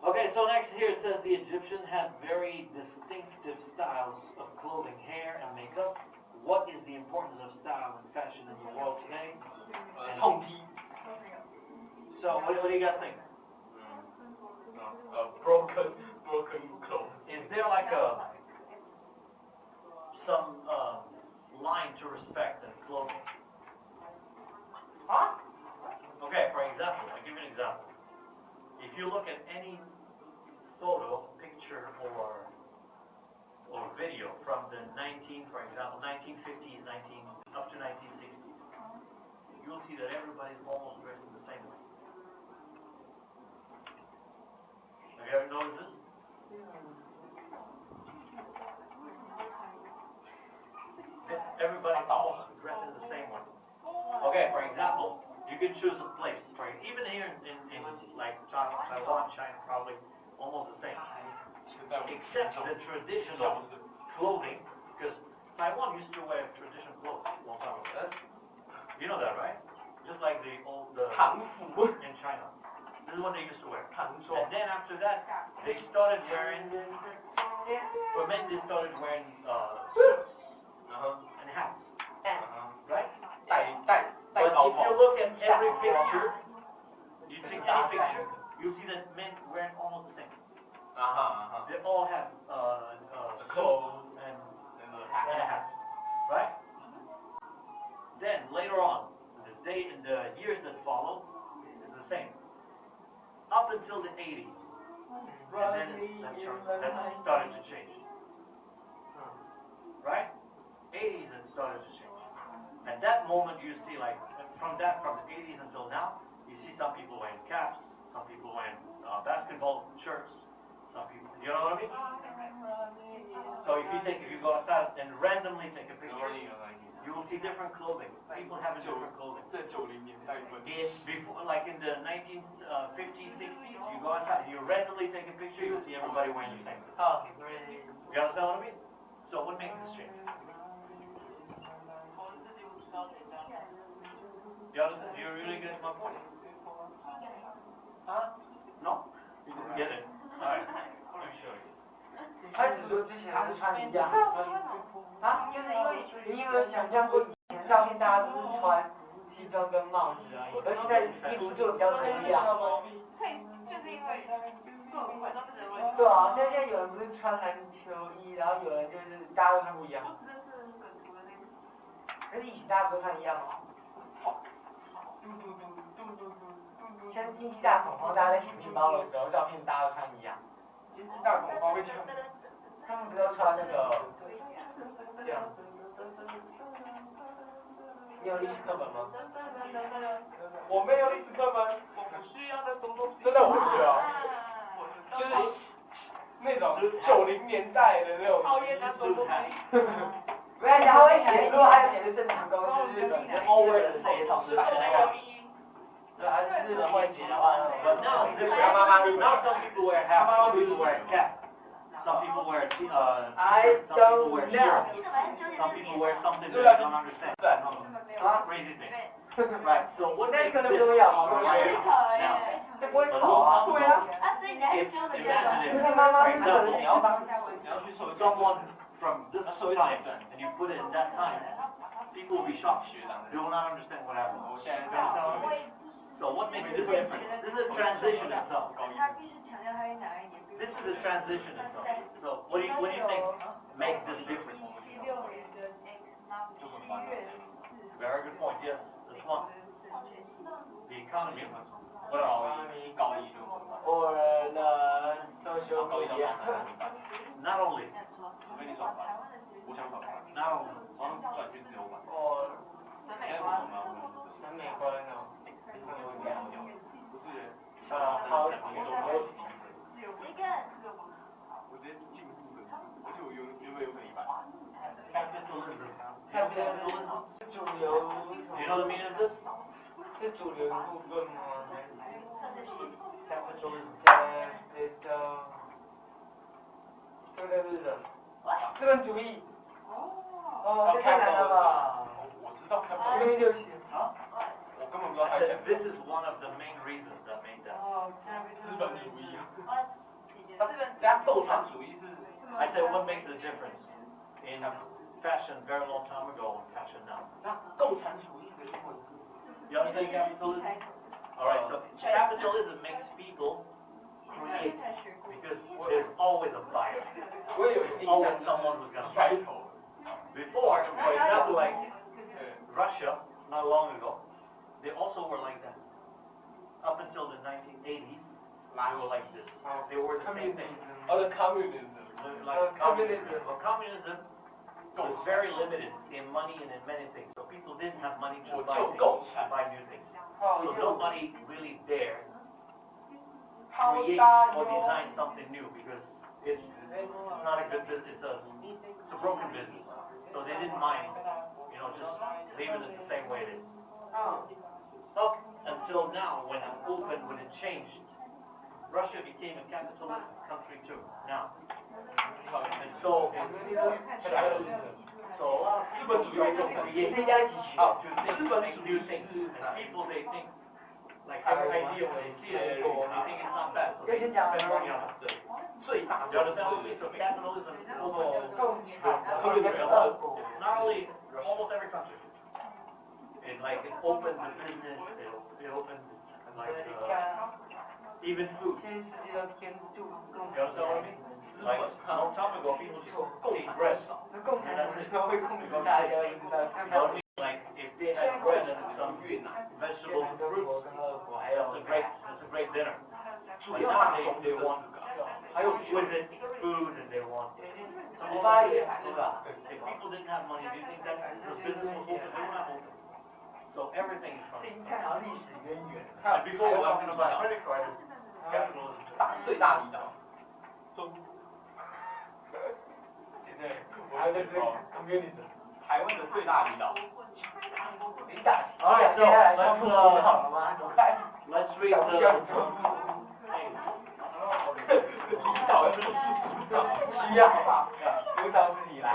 Okay, so next here it says the Egyptian had very distinctive styles of clothing, hair, and makeup. What is the importance of style and fashion in the world today? So what do you guys think? Broken clothes. Is there like some line to respect in clothing? Huh? Okay, for example, I'll give you an example. If you look at any photo, picture, or video from the 1950s, up to 1960s, you'll see that everybody's almost dressed in the same way. Have you ever noticed this? Everybody's almost dressed in the same way. Okay, for example, you can choose a place. Even here in like Taiwan, China, probably almost the same. Except the traditional clothing, because Taiwan used to wear traditional clothes a long time ago. You know that, right? Just like the in China. This is what they used to wear. And then after that, they started wearing, for men, they started wearing suits and hats. Right? But if you look at every picture, you see that men wearing almost the same. They all have clothes and hats, right? Then later on, in the years that follow, it's the same. Up until the 80s, and then that started to change. Right? 80s it started to change. At that moment, you see from the 80s until now, you see some people wearing caps, some people wearing basketball shirts, some people, you know what I mean? So if you go outside and randomly take a picture, you will see different clothing. People having different clothing. Before, like in the 1950s, 60s, you go outside and you randomly take a picture, you see everybody wearing the same thing. You understand what I mean? So what makes this change? You understand? Do you really get my point? Huh? No? You didn't get it. Alright. Let me show you. 他只说之前是穿一样，就是因为有想象过以前照片大家都是穿西装跟帽子而已，而现在衣服做的比较多样。就是因为各种化妆的人问题。对啊，现在有人不是穿篮球衣，然后有人就是大家都穿不一样。我指的是梗图的那个。可是以前大家不是看一样吗？像星际大恐慌，大家在抢面包的时候，照片大家都穿一样。星际大恐慌会抢。他们不都穿那个这样？你有历史课本吗？我没有历史课本，我不需要的东东。真的我需要，就是那种90年代的那种。讨厌那种东西。没关系，他会写，如果他有写是正常公司日本是 always 写同时版的话。对啊，日本会写的话， But now, now some people wear hats, some people wear caps, some people wear I some people don't wear know. shirts, some people wear something that I don't understand. Crazy thing. Right, so what 那 makes 可能 this 不重要嘛， different 对不对？ now? 这不会 A 吵啊。 long 对 time 啊。 ago, 所以你还 if 教的 imagine 因 if, 为妈妈 for 是可能 example, 你要帮 someone from this time and you put it in that time, people will be shocked. They will not understand what happened. So what makes this different? This is a transition itself. 他必须强调他是哪一年。 This is a transition itself. So what do you think makes this different? 76年的7月14。 Very good point. Yes, this one. The economy. What else? 高一就。or the social media. Not only. 除非你转班，我想转班。 Not only. 我想转去自由班。 or 现在我们审美观哦。不是，好。我直接进步的，而且我原本有可能100。 Capitalism. 是主流。 You know the meaning of this? 是主流的部分吗？ Capitalism. 这个日本。资本主义。哦，这太难了吧？我知道，这边就行。 Huh? 我根本不知道 I 他 said 讲 this is one of the main reasons that made that. 资本主义。大家共产主义是。 I said what makes the difference in fashion very long time ago and fashion now. 那共产主义的英文是。 You understand capitalism? Alright, so capitalism makes people create because there's always a buyer. 我也有 Always someone who's gonna buy. 开头。 Before, for example, like Russia, not long ago, they also were like that. Up until the 1980s, they were like this. They were the same thing. The communism. Like communism. Well, communism was very limited in money and in many things. So people didn't have money to buy things, to buy new things. So nobody really dared create or design something new because it's not a good business. It's a broken business. So they didn't mind, just leaving it the same way it is. Up until now, when it opened, when it changed, Russia became a capitalist country too. Now, and so a lot of people create to make new things. And people they think like have an idea when they see it, they think it's not bad, so they spend money on it. 最大 You understand what I mean? So capitalism is Not not only almost every country. It it opens the business, it opens like even food. You understand what I mean? Like a long time ago people just ate bread. You know what I mean? Like if they had bread and some vegetables and fruits, that's a great dinner. But now they want with it food and they want if people didn't have money, do you think that the business was open? They were not open. So everything is from and before we talking about credit cards, capitalism. 最大离岛。中。还有这个 communism。台湾的最大离岛。Alright, so let's read the 离岛是需要吧？领导自己来。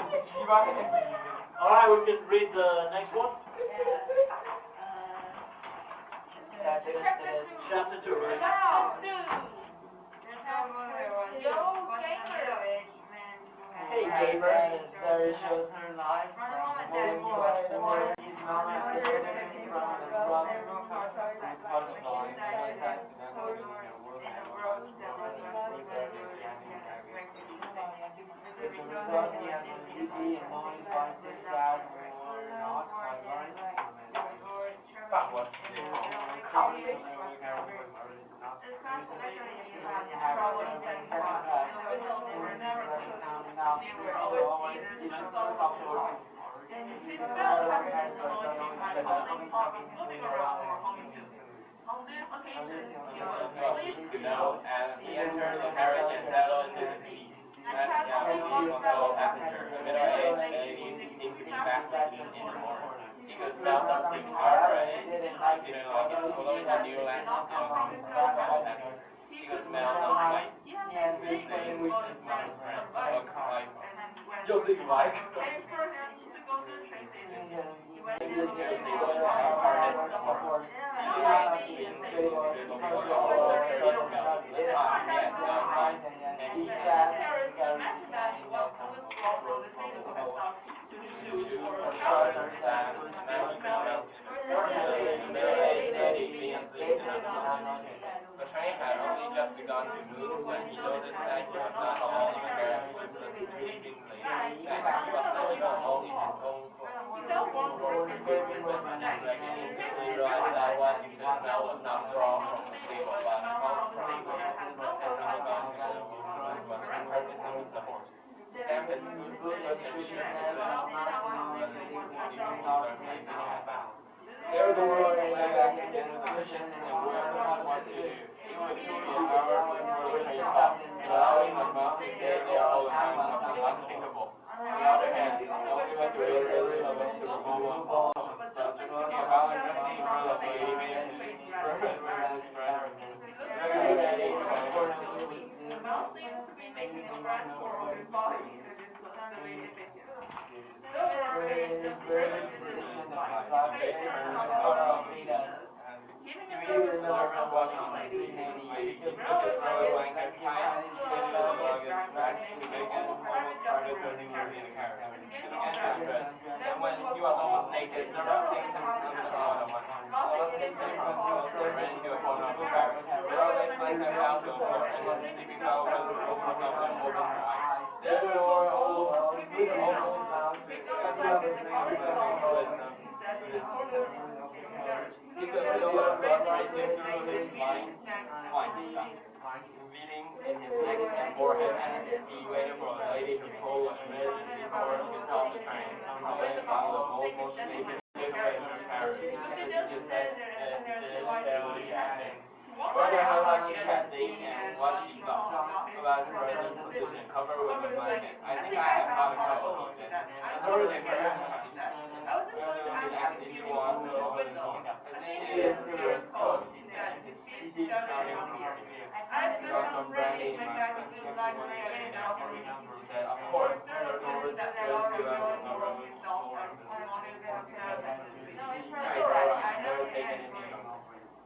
Alright, we can read the next one. Chapter 2, right? Hey gamers, there shows her life from moving towards the world. His mom is getting from the rock. 法国系列，靠近的那个应该会he entered the carriage and settled into the seat. That also passenger, the middle-aged lady seemed to be fast asleep in the corner. He could smell something hard and didn't like it. Although he had new lamp passenger. He could smell some light. His name was my friend, Mike. 就是一个 Mike。The train had only just begun to move when he noticed that he was not alone in the carriage with the sleeping lady, that he was not the only one. He realized that what he could smell was not brought from the stable, but from the stable. The horse. Stamped his boots and shoes and there was a world and went back into the cushion and wondered what to do. He would be an hour before the train stopped, allowing my mouth to stay there all the time was unthinkable. On the other hand, we went to wait early to remove one ball. Thinking about it, resting in front of the lady made him and when he was almost naked, the rusting under the bottom one. All the things that ran into a corner of the carriage. Rose flung them down to the floor, and the sleeping girl was opened up and opened her eyes. There the door almost he could feel the blood racing through his mind, beating in his neck and forehead, and he waited for the lady to pull a emergency cord to stop the train. Away from the most naked figure in her carriage. He said, wonder how much she had seen and what she thought about her present position, covered with a blanket. I think I have caught a cold, he said. Authority perhaps, she said. If you want to open the door. I think it is serious cold, he said. He keeps starting to hear me. He got some brandy in my drink. He said, of course, her door is just you out of the room. Right, I've never taken anything else.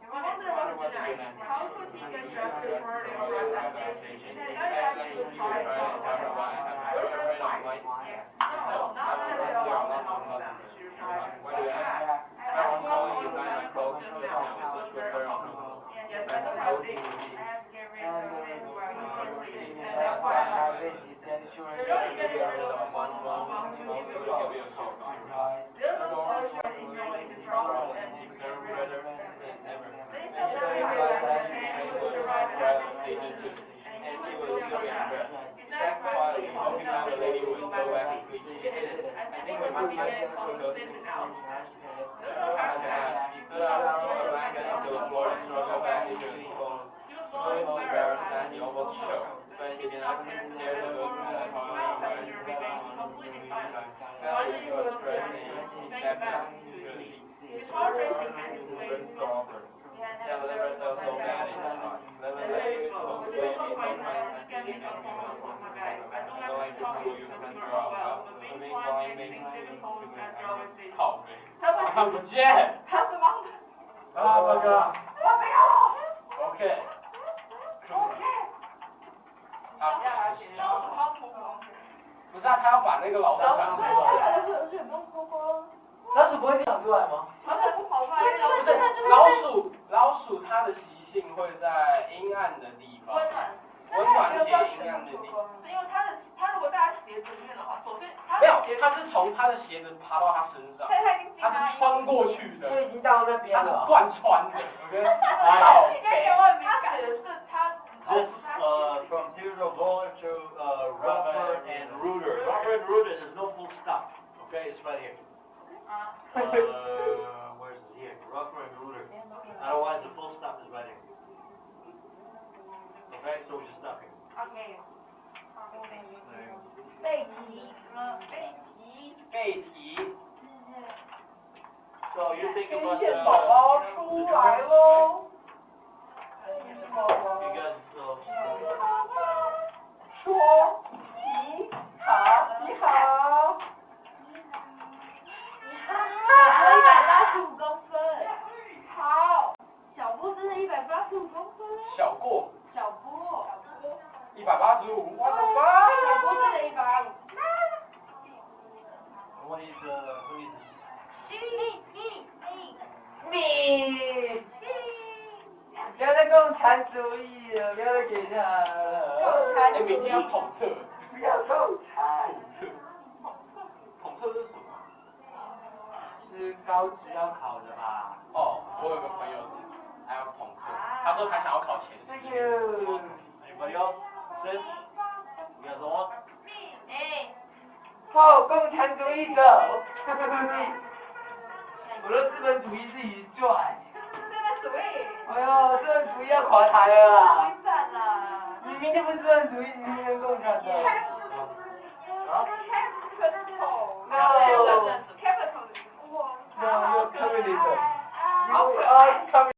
How could he get dressed for the organization? He said that he would try to tell her what happened. Are you afraid of mice? No, not necessarily. What do you have? I was calling inside my clothes just now. Which was very uncomfortable. Yes, I know how big it is. That's why I like it. You're going to get rid of one more. Give you a coat. There's no pleasure in knowing the trouble and the better than ever. And he was still undressed. That's quietly, hoping that the lady would go back to sleep. She didn't. I think we might get close to sleeping now. He stood up, threw the blanket onto the floor, and struggled back into his clothes. So embarrassed that he almost choked. But he did not dare to go to the toilet where he felt he was dressed and he stepped back to the seat. His heart racing and his face softer. Yeah, but the rest was so bad in his heart. Then the lady told me sometimes I think I'm from my bag. I don't like to tell you can draw well. The meanwhile making difficult conversation. 靠背。看不见。他是盲的。啊，大哥。我没有。OK。不是啊，他要把那个老鼠赶出来。而且不用脱光。老鼠不会长出来吗？老鼠它的习性会在阴暗的地方。温暖且阴暗的地方。因为它如果戴在鞋子里面的话，首先它没有，他是从他的鞋子爬到他身上，他已经他是穿过去的，就已经到那边他是了。贯穿的，OK？应该有问敏感。是他 This from Theodore Boller to Rockford and Reuter. Rockford and Reuter is no full stop. Okay, it's right here. Where is it? Here, Rockford and Reuter. Otherwise, the full stop is right here. Okay, so we just stop here. OK。背题。背题。 So you think about 天线宝宝出来喽！ You guys, 说你好，你好。185公分。好。小波真的185公分。小过。小波。 185，我的妈！小波真的185。 who needs who needs 你，不要再共产主义了，不要再给他了。哎，明天要统测。不要共产。统测是什么？是高职要考的吧？哦，我有个朋友还要统测，他说他想要考前10。Anybody else? Sis? You guys on? 后共产主义者。我的资本主义是一转。哎呦，资本主义要垮台了啦！明明就不是资本主义，你明明共产的。No, you're communism. You are communism.